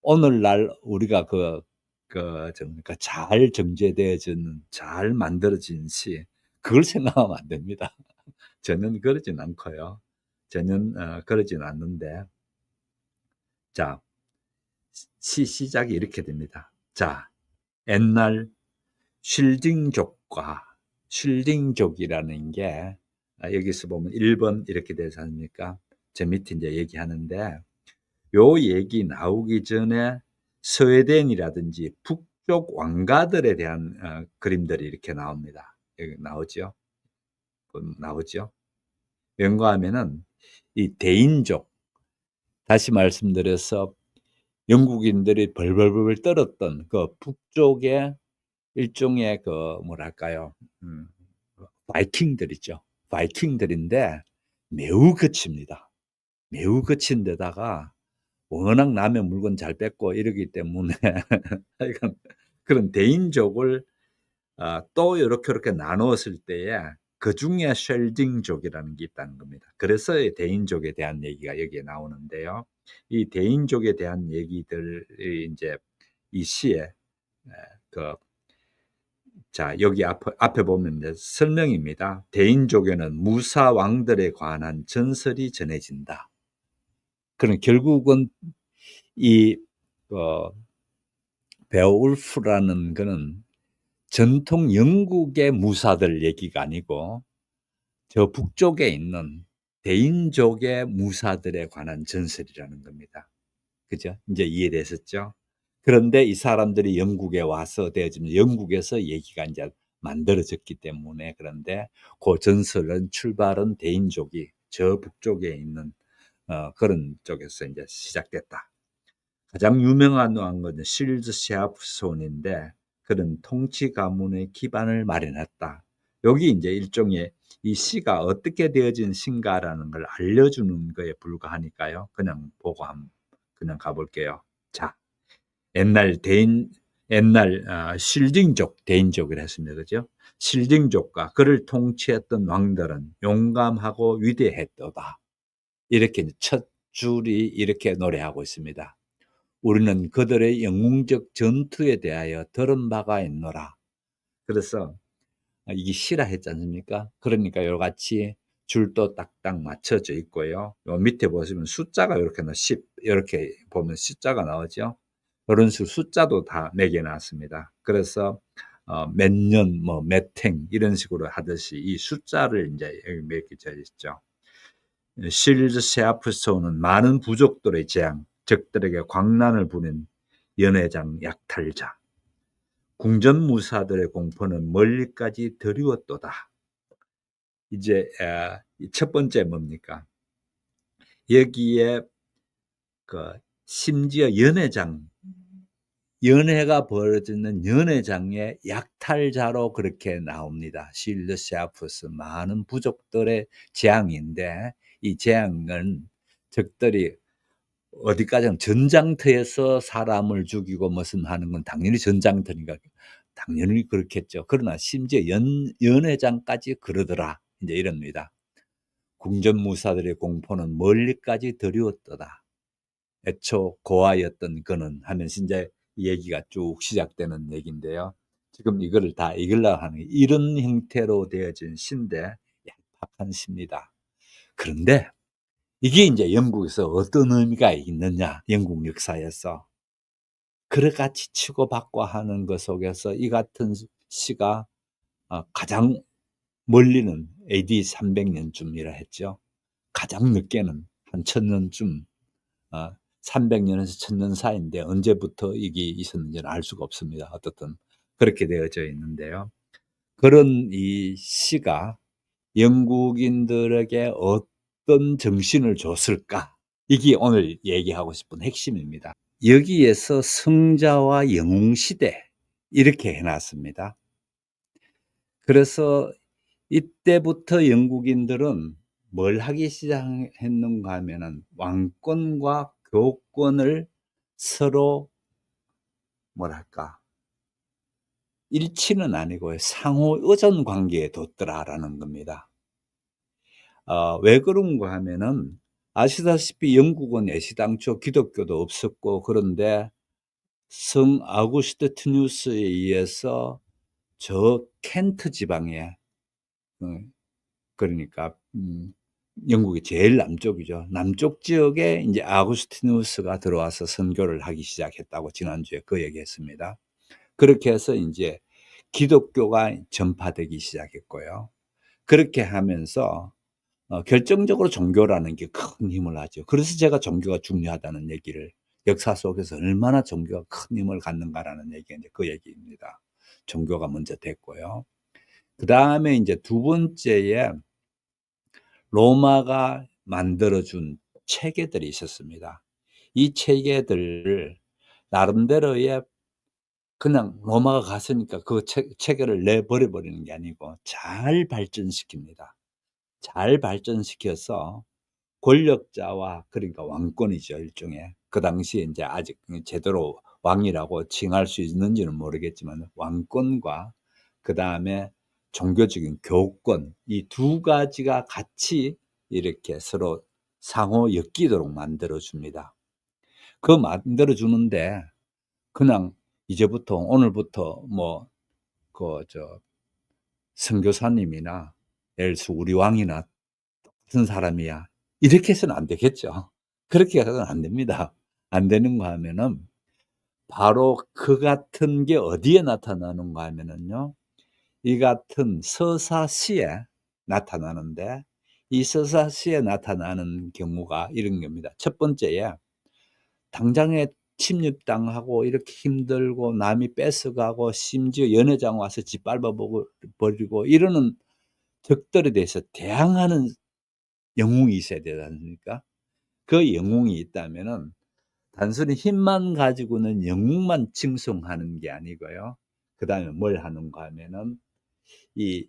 오늘날 우리가 그러니까 잘 정제되어진 잘 만들어진 시 그걸 생각하면 안 됩니다. 전혀 그러진 않고요. 전혀 그러진 않는데 자 시작이 이렇게 됩니다. 자 옛날 쉴딩족과 쉴딩족이라는 게 여기서 보면 1번 이렇게 되지 않습니까? 저 밑에 인제 얘기하는데 요 얘기 나오기 전에 스웨덴이라든지 북쪽 왕가들에 대한 그림들이 이렇게 나옵니다. 여기 나오죠? 나오죠? 왠가 하면은 이 대인족 다시 말씀드려서 영국인들이 벌벌벌 떨었던 그 북쪽의 일종의 그 뭐랄까요? 음 바이킹들이죠. 바이킹들인데 매우 거칩니다. 매우 거친 데다가 워낙 남의 물건 잘 뺏고 이러기 때문에 하여간 그런 대인족을 또 요렇게 나누었을 때에 그중에 쉘딩족이라는 게 있다는 겁니다. 그래서 이 대인족에 대한 얘기가 여기에 나오는데요. 이 대인족에 대한 얘기들이 인제 이 시에 그 자 여기 앞에 보면 이제 설명입니다. "대인족에는 무사 왕들에 관한 전설이 전해진다." 그럼 결국은 이 어 베어울프라는 거는 전통 영국의 무사들 얘기가 아니고 저 북쪽에 있는 대인족의 무사들에 관한 전설이라는 겁니다. 그죠? 인제 이해되셨죠? 그런데 이 사람들이 영국에 와서 지금 영국에서 얘기가 인제 만들어졌기 때문에 그런데 고 전설은 출발은 대인족이 저 북쪽에 있는 그런 쪽에서 인제 시작됐다. 가장 유명한 왕은 실즈 셰아프손인데 그런 통치 가문의 기반을 마련했다. 여기 인제 일종의 이 시가 어떻게 되어진 시인가라는 걸 알려주는 거에 불과하니까요. 그냥 보고 그냥 가 볼게요. 자 옛날 대인 옛날 실딩족, 대인족이라 했습니다. 그죠? 실딩족과 그를 통치했던 왕들은 용감하고 위대했도다. 이렇게 첫 줄이 이렇게 노래하고 있습니다. 우리는 그들의 영웅적 전투에 대하여 들은 바가 있노라. 그래서 이게 시라 했지 않습니까? 그러니까 요같이 줄도 딱딱 맞춰져 있고요. 요 밑에 보시면 숫자가 이렇게 10 이렇게 보면 숫자가 나오죠. 이런 식으로 숫자도 다 매겨 놨습니다. 그래서 몇 년, 뭐 몇 행 이런 식으로 하듯이 이 숫자를 이제 여기 매겨져 있죠. 실드 셰아프소는 많은 부족들의 재앙, 적들에게 광난을 부린 연회장 약탈자. 궁전무사들의 공포는 멀리까지 드리웠도다. 이제 첫 번째 뭡니까? 여기에 그 심지어 연회가 벌어지는 연회장의 약탈자로 그렇게 나옵니다. 실드 셰아프스 많은 부족들의 재앙인데 이 재앙은 적들이 어디까지는 전장터에서 사람을 죽이고 무슨 하는 건 당연히 전장터니까 당연히 그렇겠죠. 그러나 심지어 연회장까지 그러더라. 이제 이럽니다. 궁전무사들의 공포는 멀리까지 드리웠도다. 애초 고아였던 그는 하면서 이제 얘기가 쭉 시작되는 얘기인데요. 지금 이거를 다 읽으려고 하는 이런 형태로 되어진 시인데 얄팍한 시입니다. 그런데 이게 이제 영국에서 어떤 의미가 있느냐, 영국 역사에서. 그릇같이 치고받고 하는 것 속에서 이 같은 시가 가장 멀리는 AD 300년쯤이라 했죠. 가장 늦게는 한 1000년쯤, 300년에서 1000년 사이인데 언제부터 이게 있었는지는 알 수가 없습니다. 어떻든 그렇게 되어져 있는데요. 그런 이 시가 영국인들에게 어떤 정신을 줬을까? 이게 오늘 얘기하고 싶은 핵심입니다. 여기에서 성자와 영웅시대 이렇게 해놨습니다. 그래서 이때부터 영국인들은 뭘 하기 시작했는가 하면은 왕권과 교권을 서로 뭐랄까 일치는 아니고 상호 의존 관계에 뒀더라라는 겁니다. 왜 그런가 하면은 아시다시피 영국은 애시당초 기독교도 없었고 그런데 성 아구스티누스에 의해서 저 켄트 지방에 그러니까 영국의 제일 남쪽이죠. 남쪽 지역에 이제 아구스티누스가 들어와서 선교를 하기 시작했다고 지난주에 그 얘기했습니다. 그렇게 해서 이제 기독교가 전파되기 시작했고요. 그렇게 하면서 결정적으로 종교라는 게 큰 힘을 하죠. 그래서 제가 종교가 중요하다는 얘기를 역사 속에서 얼마나 종교가 큰 힘을 갖는가라는 얘기가 이제 그 얘기입니다. 종교가 먼저 됐고요. 그 다음에 이제 두 번째에 로마가 만들어준 체계들이 있었습니다. 이 체계들을 나름대로의 그냥 로마가 갔으니까 그 체계를 내버려 버리는 게 아니고 잘 발전시킵니다. 잘 발전시켜서 권력자와 그러니까 왕권이죠, 일종의. 그 당시에 이제 아직 제대로 왕이라고 칭할 수 있는지는 모르겠지만 왕권과 그다음에 종교적인 교권 이 두 가지가 같이 이렇게 서로 상호 엮이도록 만들어 줍니다. 그 만들어 주는데 그냥 이제부터 오늘부터 뭐 선교사님이나 예를 들어서 우리 왕이나 같은 사람이야. 이렇게 해서는 안 되겠죠. 그렇게 해서는 안 됩니다. 안 되는가 하면은 바로 그 같은 게 어디에 나타나는가 하면은요. 이 같은 서사시에 나타나는데 이 서사시에 나타나는 경우가 이런 겁니다. 첫 번째에 당장에 침입당하고 이렇게 힘들고 남이 뺏어가고 심지어 연회장 와서 짓밟아 버리고 이러는 적들에 대해서 대항하는 영웅이 있어야 되지 않습니까? 그 영웅이 있다면은 단순히 힘만 가지고는 영웅만 칭송하는 게 아니고요. 그다음에 뭘 하는가 하면은 이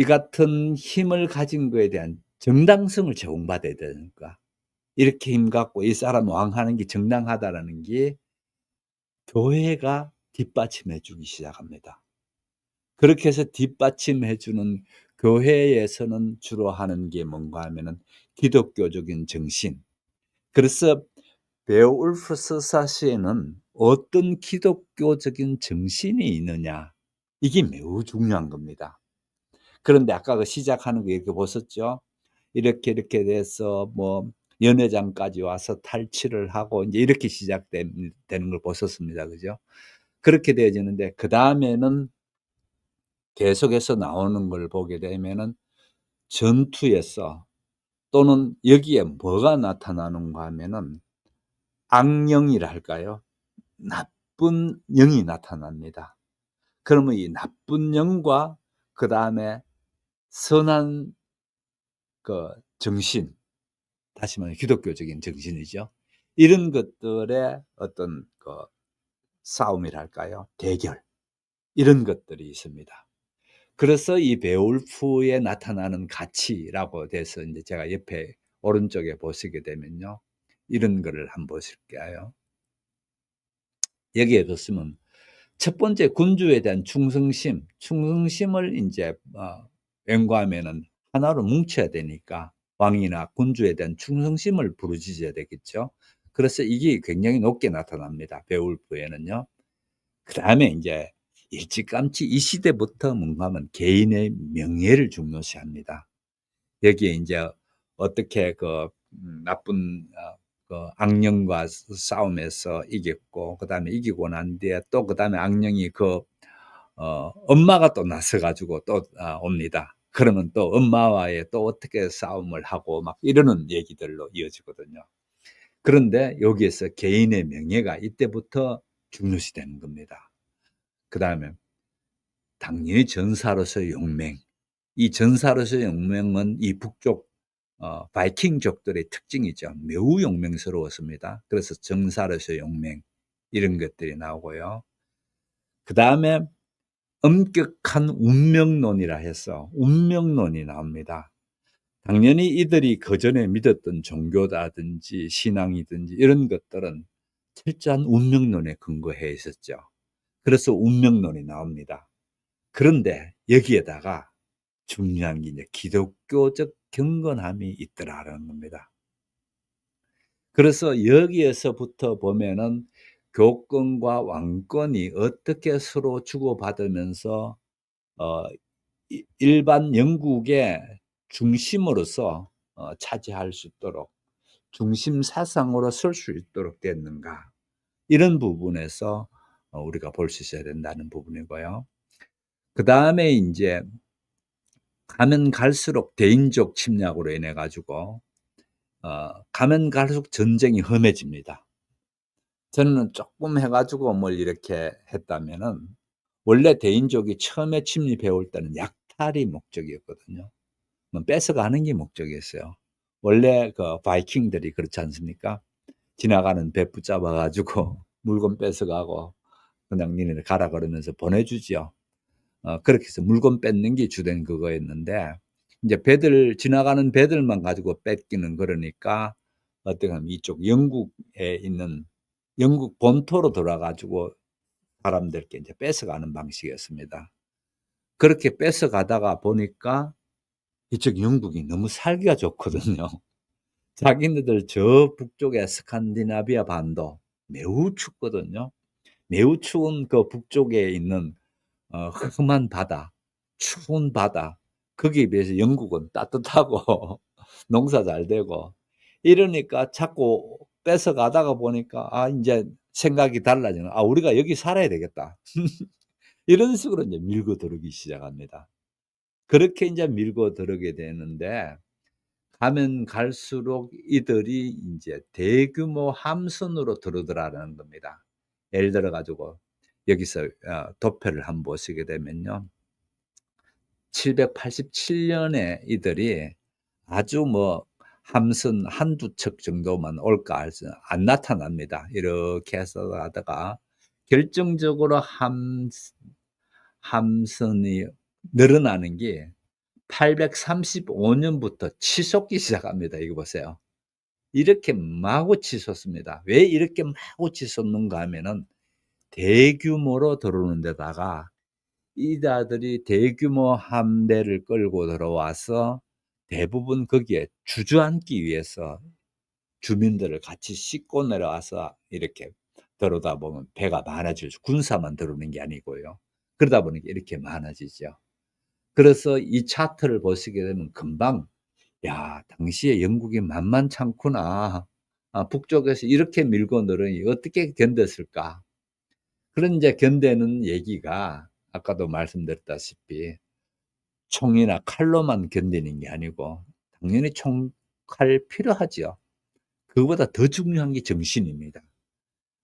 같은 힘을 가진 거에 대한 정당성을 제공받아야 되니까. 이렇게 힘 갖고 이 사람 왕하는 게 정당하다라는 게 교회가 뒷받침해 주기 시작합니다. 그렇게 해서 뒷받침해 주는 교회에서는 주로 하는 게 뭔가 하면은 기독교적인 정신. 그래서 베오울프 서사시에는 어떤 기독교적인 정신이 있느냐 이게 매우 중요한 겁니다. 그런데 아까 그 시작하는 거 이렇게 보셨죠? 이렇게 이렇게 돼서 뭐 연회장까지 와서 탈취를 하고 인제 이렇게 되는 걸 보셨습니다. 그죠? 그렇게 되어지는데 그다음에는 계속해서 나오는 걸 보게 되면은 전투에서 또는 여기에 뭐가 나타나는가 하면은 악령이라 할까요? 나쁜 영이 나타납니다. 그러면 이 나쁜 영과 그다음에 선한 그 정신, 다시 말해 기독교적인 정신이죠. 이런 것들의 어떤 그 싸움이랄까요? 대결 이런 것들이 있습니다. 그래서 이 베올프에 나타나는 가치라고 돼서 인제 제가 옆에 오른쪽에 보시게 되면요. 이런 거를 한번 보실게요. 여기에 보시면 첫 번째 군주에 대한 충성심을 인제 연구하면은 하나로 뭉쳐야 되니까 왕이나 군주에 대한 충성심을 부르짖어야 되겠죠. 그래서 이게 굉장히 높게 나타납니다, 베올프에는요. 그다음에 인제 일찌감치 이 시대부터 뭔가 하면 개인의 명예를 중요시합니다. 여기에 인제 어떻게 그 나쁜 그 악령과 싸움에서 이겼고 그다음에 이기고 난 뒤에 또 그다음에 악령이 엄마가 또 나서 가지고 또 옵니다. 그러면 또 엄마와의 또 어떻게 싸움을 하고 막 이러는 얘기들로 이어지거든요. 그런데 여기에서 개인의 명예가 이때부터 중요시되는 겁니다. 그다음에 당연히 전사로서의 용맹. 이 전사로서의 용맹은 이 북쪽 바이킹족들의 특징이죠. 매우 용맹스러웠습니다. 그래서 전사로서의 용맹 이런 것들이 나오고요. 그다음에 엄격한 운명론이라 해서 운명론이 나옵니다. 당연히 이들이 그전에 믿었던 종교라든지 신앙이든지 이런 것들은 철저한 운명론에 근거해 있었죠. 그래서 운명론이 나옵니다. 그런데 여기에다가 중요한 게 이제 기독교적 경건함이 있더라라는 겁니다. 그래서 여기에서부터 보면은 교권과 왕권이 어떻게 서로 주고받으면서 어 일반 영국의 중심으로서 차지할 수 있도록 중심 사상으로 설 수 있도록 됐는가. 이런 부분에서 우리가 볼 수 있어야 된다는 부분이고요. 그다음에 인제 가면 갈수록 대인족 침략으로 인해 가지고 가면 갈수록 전쟁이 험해집니다. 저는 쪼끔 해 가지고 뭘 이렇게 했다면은 원래 대인족이 처음에 침입해 올 때는 약탈이 목적이었거든요. 뭐 뺏어가는 게 목적이었어요. 원래 그 바이킹들이 그렇지 않습니까? 지나가는 배 붙잡아 가지고 물건 뺏어가고 그냥 "니네들 가라." 그러면서 보내주지요. 그렇게 해서 물건 뺏는 게 주된 그거였는데 인제 지나가는 배들만 가지고 뺏기는 그러니까 어떻게 하면 이쪽 영국에 있는 영국 본토로 들어와 가지고 사람들께 인제 뺏어가는 방식이었습니다. 그렇게 뺏어가다가 보니까 이쪽 영국이 너무 살기가 좋거든요. 자기네들 저 북쪽의 스칸디나비아 반도 매우 춥거든요. 매우 추운 그 북쪽에 있는 험한 바다, 추운 바다 거기에 비해서 영국은 따뜻하고 농사 잘 되고 이러니까 자꾸 뺏어가다가 보니까 인제 생각이 달라지는 '아 우리가 여기 살아야 되겠다.' 이런 식으로 인제 밀고 들어오기 시작합니다. 그렇게 인제 밀고 들어오게 되는데 가면 갈수록 이들이 인제 대규모 함선으로 들어오더라라는 겁니다. 예를 들어 가지고 여기서 도표를 한번 보시게 되면요. 787 년에 이들이 아주 뭐 함선 한두 척 정도만 올까 해서 안 나타납니다. 이렇게 해서 가다가 결정적으로 함선이 늘어나는 게 835 년부터 치솟기 시작합니다. 이거 보세요. 이렇게 마구 치솟습니다. 왜 이렇게 마구 치솟는가 하면은 대규모로 들어오는 데다가 이자들이 대규모 함대를 끌고 들어와서 대부분 거기에 주저앉기 위해서 주민들을 같이 싣고 내려와서 이렇게 들어오다 보면 배가 많아지죠. 군사만 들어오는 게 아니고요. 그러다 보니까 이렇게 많아지죠. 그래서 이 차트를 보시게 되면 금방 '야 당시에 영국이 만만찮구나. 북쪽에서 이렇게 밀고 늘으니 어떻게 견뎠을까?' 그런 이제 견뎌는 얘기가 아까도 말씀드렸다시피 총이나 칼로만 견디는 게 아니고 당연히 총, 칼 필요하지요. 그거보다 더 중요한 게 정신입니다.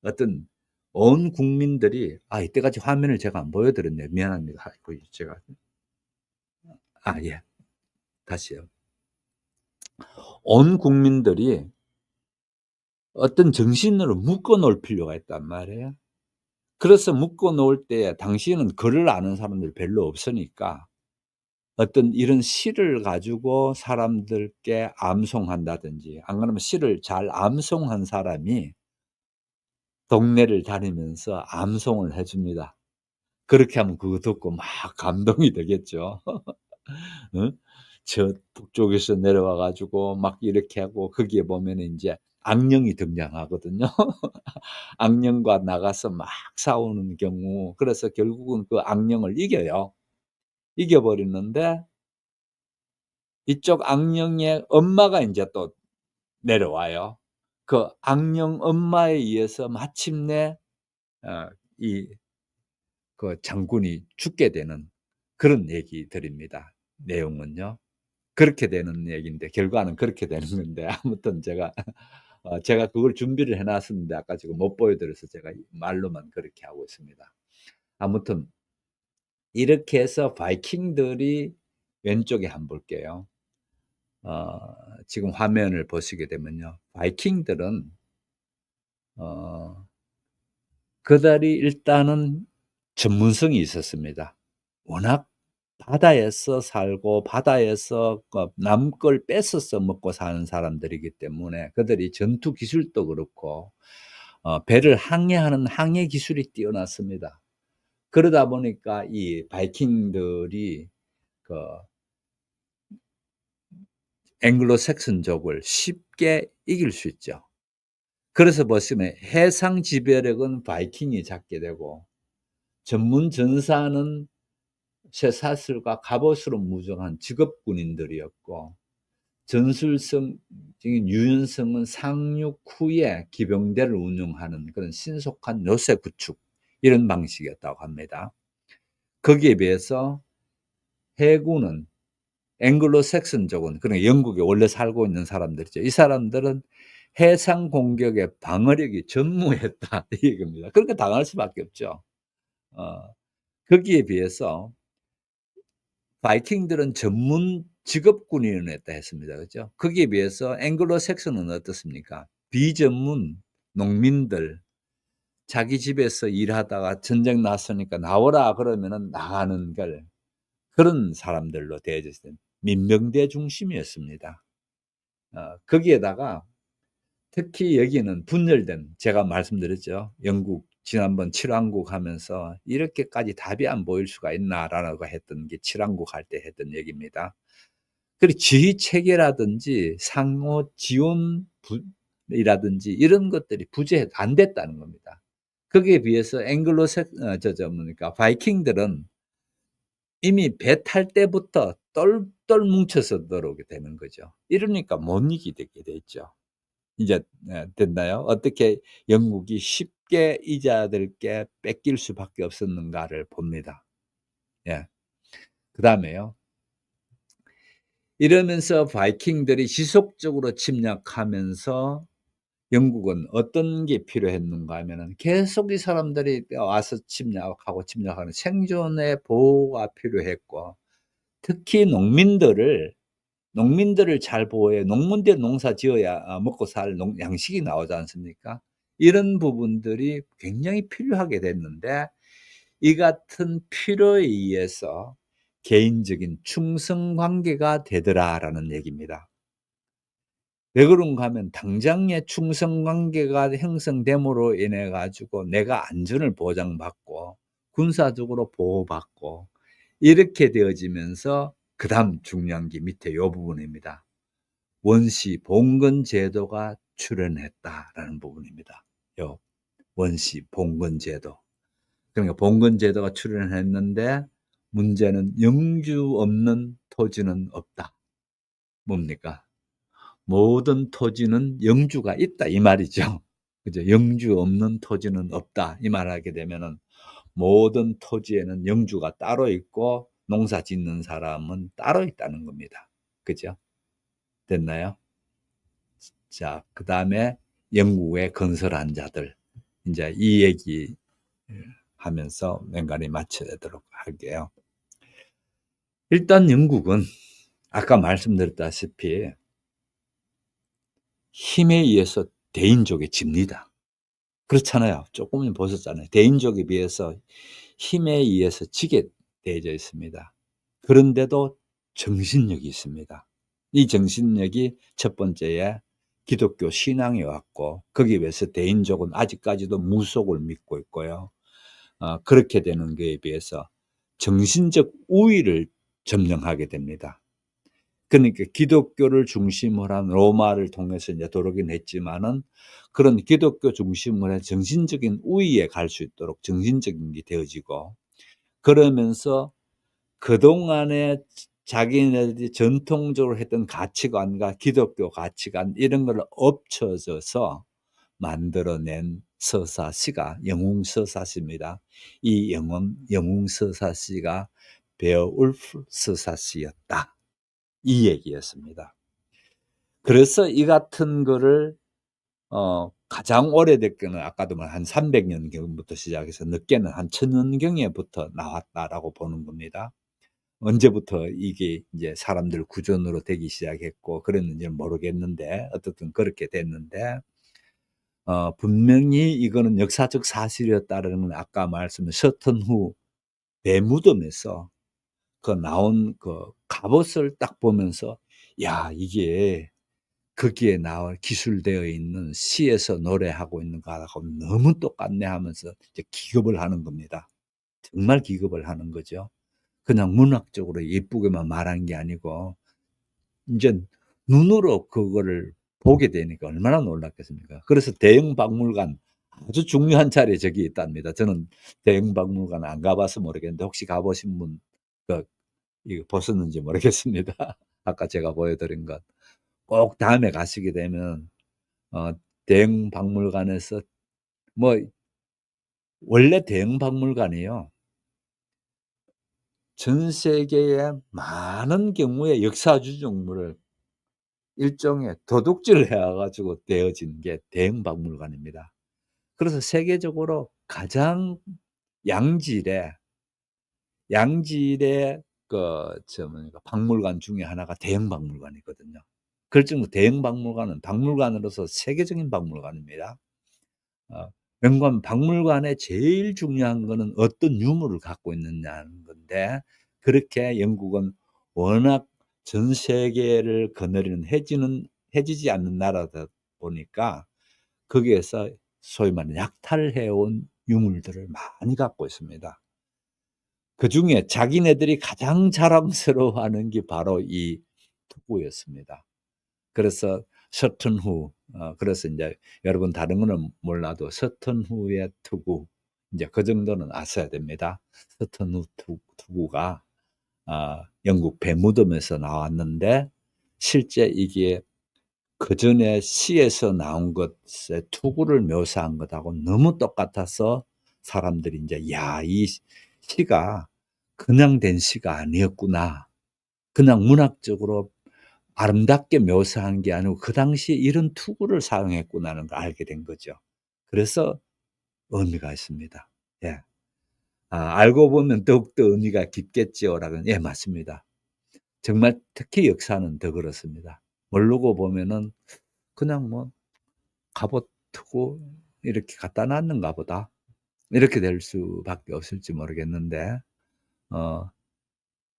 어떤 온 국민들이 이때까지 화면을 제가 안 보여드렸네요. 미안합니다. 아이고 제가 예. 다시요. 온 국민들이 어떤 정신으로 묶어 놓을 필요가 있단 말이에요. 그래서 묶어 놓을 때 당시에는 글을 아는 사람들이 별로 없으니까 어떤 이런 시를 가지고 사람들께 암송한다든지 안 그러면 시를 잘 암송한 사람이 동네를 다니면서 암송을 해 줍니다. 그렇게 하면 그거 듣고 막 감동이 되겠죠. 어? 저 북쪽에서 내려와 가지고 막 이렇게 하고 거기에 보면은 인제 악령이 등장하거든요. 악령과 나가서 막 싸우는 경우 그래서 결국은 그 악령을 이겨요. 이겨 버리는데 이쪽 악령의 엄마가 인제 또 내려와요. 그 악령 엄마에 의해서 마침내 이 그 장군이 죽게 되는 그런 얘기들입니다. 내용은요. 그렇게 되는 얘기인데 결과는 그렇게 되는 건데 아무튼 제가 그걸 준비를 해 놨었는데 아까 지금 못 보여 드려서 제가 말로만 그렇게 하고 있습니다. 아무튼 이렇게 해서 바이킹들이 왼쪽에 한번 볼게요. 어 지금 화면을 보시게 되면요. 바이킹들은 어 그들이 일단은 전문성이 있었습니다. 워낙 바다에서 살고 바다에서 남 걸 뺏어서 먹고 사는 사람들이기 때문에 그들이 전투 기술도 그렇고 배를 항해하는 항해 기술이 뛰어났습니다. 그러다 보니까 이 바이킹들이 그 앵글로 색슨족을 쉽게 이길 수 있죠. 그래서 보시면 해상 지배력은 바이킹이 잡게 되고 전문 전사는 쇠사슬과 갑옷으로 무장한 직업 군인들이었고 전술성적인 유연성은 상륙 후에 기병대를 운영하는 그런 신속한 요새 구축 이런 방식이었다고 합니다. 거기에 비해서 해군은 앵글로 색슨족은 그러니까 영국에 원래 살고 있는 사람들이죠. 이 사람들은 해상 공격의 방어력이 전무했다 이 얘기입니다. 그러니까 당할 수밖에 없죠. 어 거기에 비해서 바이킹들은 전문 직업 군인이었다 했습니다. 그죠? 거기에 비해서 앵글로 색슨은 어떻습니까? 비전문 농민들 자기 집에서 일하다가 전쟁 났으니까 나오라 그러면은 나가는 걸 그런 사람들로 대해졌어요. 민병대 중심이었습니다. 거기에다가 특히 여기는 분열된 제가 말씀드렸죠. 영국 지난번 칠왕국 하면서 '이렇게까지 답이 안 보일 수가 있나.'라고 했던 게 칠왕국 할 때 했던 얘기입니다. 그리고 지휘 체계라든지 상호 지원 이라든지 이런 것들이 안 됐다는 겁니다. 거기에 비해서 앵글로 색 뭡니까 바이킹들은 이미 배 탈 때부터 똘똘 뭉쳐서 들어오게 되는 거죠. 이러니까 못 이기게 됐죠. 이제 됐나요? 어떻게 영국이 쉽게 이자들께 뺏길 수밖에 없었는가를 봅니다. 예. 그다음에요. 이러면서 바이킹들이 지속적으로 침략하면서 영국은 어떤 게 필요했는가 하면은 계속 이 사람들이 와서 침략하는 생존의 보호가 필요했고 특히 농민들을 잘 보호해 농민들 농사 지어야 먹고 살 양식이 나오지 않습니까? 이런 부분들이 굉장히 필요하게 됐는데 이 같은 필요에 의해서 개인적인 충성 관계가 되더라라는 얘기입니다. 왜 그런가 하면 당장의 충성 관계가 형성됨으로 인해 가지고 내가 안전을 보장받고 군사적으로 보호받고 이렇게 되어지면서 그다음 중요한 게 밑에 요 부분입니다. 원시 봉건 제도가 출현했다라는 부분입니다. 요 원시 봉건 제도. 그러니까 봉건 제도가 출현했는데 문제는 영주 없는 토지는 없다. 뭡니까? 모든 토지는 영주가 있다 이 말이죠. 그죠? 영주 없는 토지는 없다 이 말하게 되면은 모든 토지에는 영주가 따로 있고 농사 짓는 사람은 따로 있다는 겁니다. 그죠? 됐나요? 자, 그 다음에 영국에 건설한 자들. 이제 이 얘기 하면서 맹간히 마쳐야도록 할게요. 일단 영국은 아까 말씀드렸다시피 힘에 의해서 대인족에 집니다. 그렇잖아요. 조금 보셨잖아요. 대인족에 비해서 힘에 의해서 지게 되어져 있습니다. 그런데도 정신력이 있습니다. 이 정신력이 첫 번째에 기독교 신앙이 왔고 거기에 비해서 대인족은 아직까지도 무속을 믿고 있고요. 그렇게 되는 것에 비해서 정신적 우위를 점령하게 됩니다. 그러니까 기독교를 중심으로 한 로마를 통해서 이제 들어오긴 했지만은 그런 기독교 중심으로 한 정신적인 우위에 갈 수 있도록 정신적인 게 되어지고 그러면서 그동안에 자기네들이 전통적으로 했던 가치관과 기독교 가치관 이런 걸 엎쳐져서 만들어낸 서사시가 영웅서사시입니다. 이 영웅서사시가 베어울프 서사시였다. 이 얘기였습니다. 그래서 이 같은 거를 가장 오래됐게는 아까도 한 300년경부터 시작해서 늦게는 한 1000년경에부터 나왔다라고 보는 겁니다. 언제부터 이게 이제 사람들 구전으로 되기 시작했고 그랬는지는 모르겠는데 어떻든 그렇게 됐는데 분명히 이거는 역사적 사실이었다는 건 아까 말씀드린 서턴 후 배무덤에서 그 나온 그 갑옷을 딱 보면서 야 이게 거기에 나와 기술되어 있는 시에서 노래하고 있는 거하고 너무 똑같네 하면서 이제 기겁을 하는 겁니다. 정말 기겁을 하는 거죠. 그냥 문학적으로 예쁘게만 말한 게 아니고 이제 눈으로 그거를 보게 되니까 얼마나 놀랐겠습니까? 그래서 대형 박물관 아주 중요한 자리에 저기 있답니다. 저는 대형 박물관 안 가봐서 모르겠는데 혹시 가보신 분 이거 보셨는지 모르겠습니다. 아까 제가 보여드린 것. 꼭 다음에 가시게 되면 대형 박물관에서 뭐 원래 대형 박물관이요. 전 세계의 많은 경우에 역사 유적물을 일종의 도둑질을 해 가지고 되어진 게 대형 박물관입니다. 그래서 세계적으로 가장 양질의 박물관 중에 하나가 대형 박물관이거든요. 그럴 정도로 대형 박물관은 박물관으로서 세계적인 박물관입니다. 명관 박물관의 제일 중요한 거는 어떤 유물을 갖고 있느냐는 건데 그렇게 영국은 워낙 전 세계를 거느리는 해지지 않는 나라다 보니까 거기에서 소위 말하는 약탈해 온 유물들을 많이 갖고 있습니다. 그중에 자기네들이 가장 자랑스러워하는 게 바로 이 투구였습니다. 그래서 서턴 후 그래서 인제 여러분 다른 거는 몰라도 서턴 후의 투구 인제 그 정도는 아셔야 됩니다. 서턴 후 투구가 영국 배무덤에서 나왔는데 실제 이게 그전에 시에서 나온 것의 투구를 묘사한 것하고 너무 똑같아서 사람들이 인제 '야 이 시가 그냥 된 시가 아니었구나. 그냥 문학적으로 아름답게 묘사한 게 아니고 그 당시에 이런 투구를 사용했구나는 걸 알게 된 거죠. 그래서 의미가 있습니다. 예. 알고 보면 더욱더 의미가 깊겠지요라는 예 맞습니다. 정말 특히 역사는 더 그렇습니다. 모르고 보면은 그냥 뭐 '갑옷 투구 이렇게 갖다 놨는가 보다.' 이렇게 될 수밖에 없을지 모르겠는데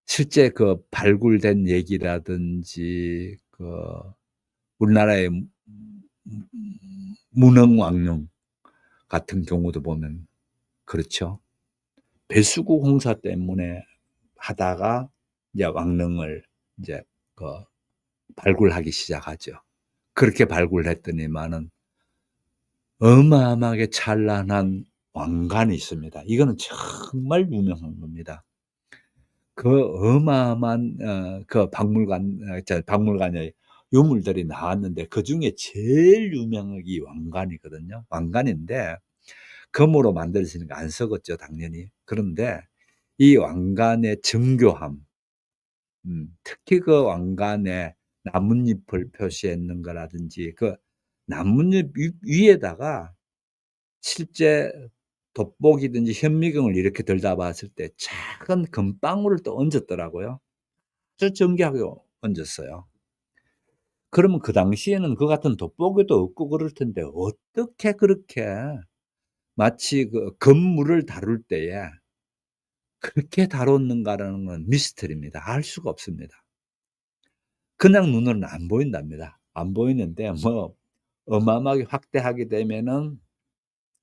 실제 그 발굴된 얘기라든지 우리나라의 문흥왕릉 같은 경우도 보면 그렇죠. 배수구 공사 때문에 하다가 이제 왕릉을 이제 그 발굴하기 시작하죠. 그렇게 발굴했더니만은 어마어마하게 찬란한 왕관이 있습니다. 이거는 정말 유명한 겁니다. 그 어마어마한 그 박물관에 유물들이 나왔는데 그중에 제일 유명한 이 왕관이거든요. 왕관인데 금으로 만들어지니까 안 썩었죠, 당연히. 그런데 이 왕관의 정교함, 특히 그 왕관에 나뭇잎을 표시했는 거라든지 그 나뭇잎 위에다가 실제 돋보기든지 현미경을 이렇게 들다 봤을 때 작은 금방울을 또 얹었더라고요. 아주 정교하게 얹었어요. 그러면 그 당시에는 그 같은 돋보기도 없고 그럴 텐데 어떻게 그렇게 마치 그 건물을 다룰 때에 그렇게 다뤘는가라는 건 미스터리입니다. 알 수가 없습니다. 그냥 눈으로는 안 보인답니다. 안 보이는데 뭐 어마어마하게 확대하게 되면은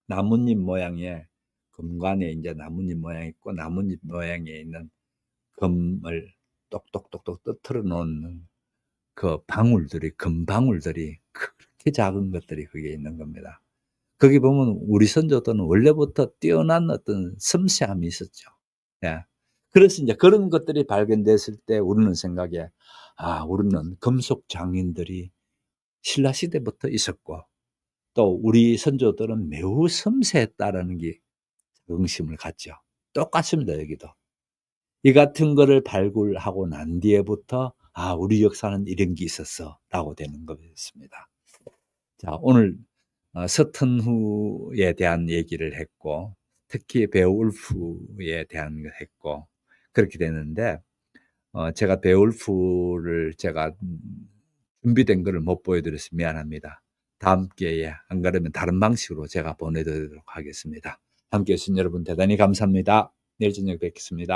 나뭇잎 모양의 금관에 인제 나뭇잎 모양이 있고 나뭇잎 모양에 있는 금을 똑똑똑똑 떠들어 놓는 그 방울들이 금방울들이 그렇게 작은 것들이 거기에 있는 겁니다. 거기 보면 우리 선조들은 원래부터 뛰어난 어떤 섬세함이 있었죠. 예. 그래서 인제 그런 것들이 발견됐을 때 우리는 생각에 '아 우리는 금속 장인들이 신라 시대부터 있었고 또 우리 선조들은 매우 섬세했다.'라는 게 자긍심을 갖죠. 똑같습니다 여기도. 이 같은 거를 발굴하고 난 뒤에부터 '아 우리 역사는 이런 게 있었어.'라고 되는 거였습니다. 자 오늘 서튼후에 대한 얘기를 했고 특히 베오울프에 대한 걸 했고 그렇게 되는데 제가 베오울프를 제가 준비된 거를 못 보여 드려서 미안합니다. 다음 기회에 안 그러면 다른 방식으로 제가 보내 드리도록 하겠습니다. 함께 해 주신 여러분 대단히 감사합니다. 내일 저녁 뵙겠습니다.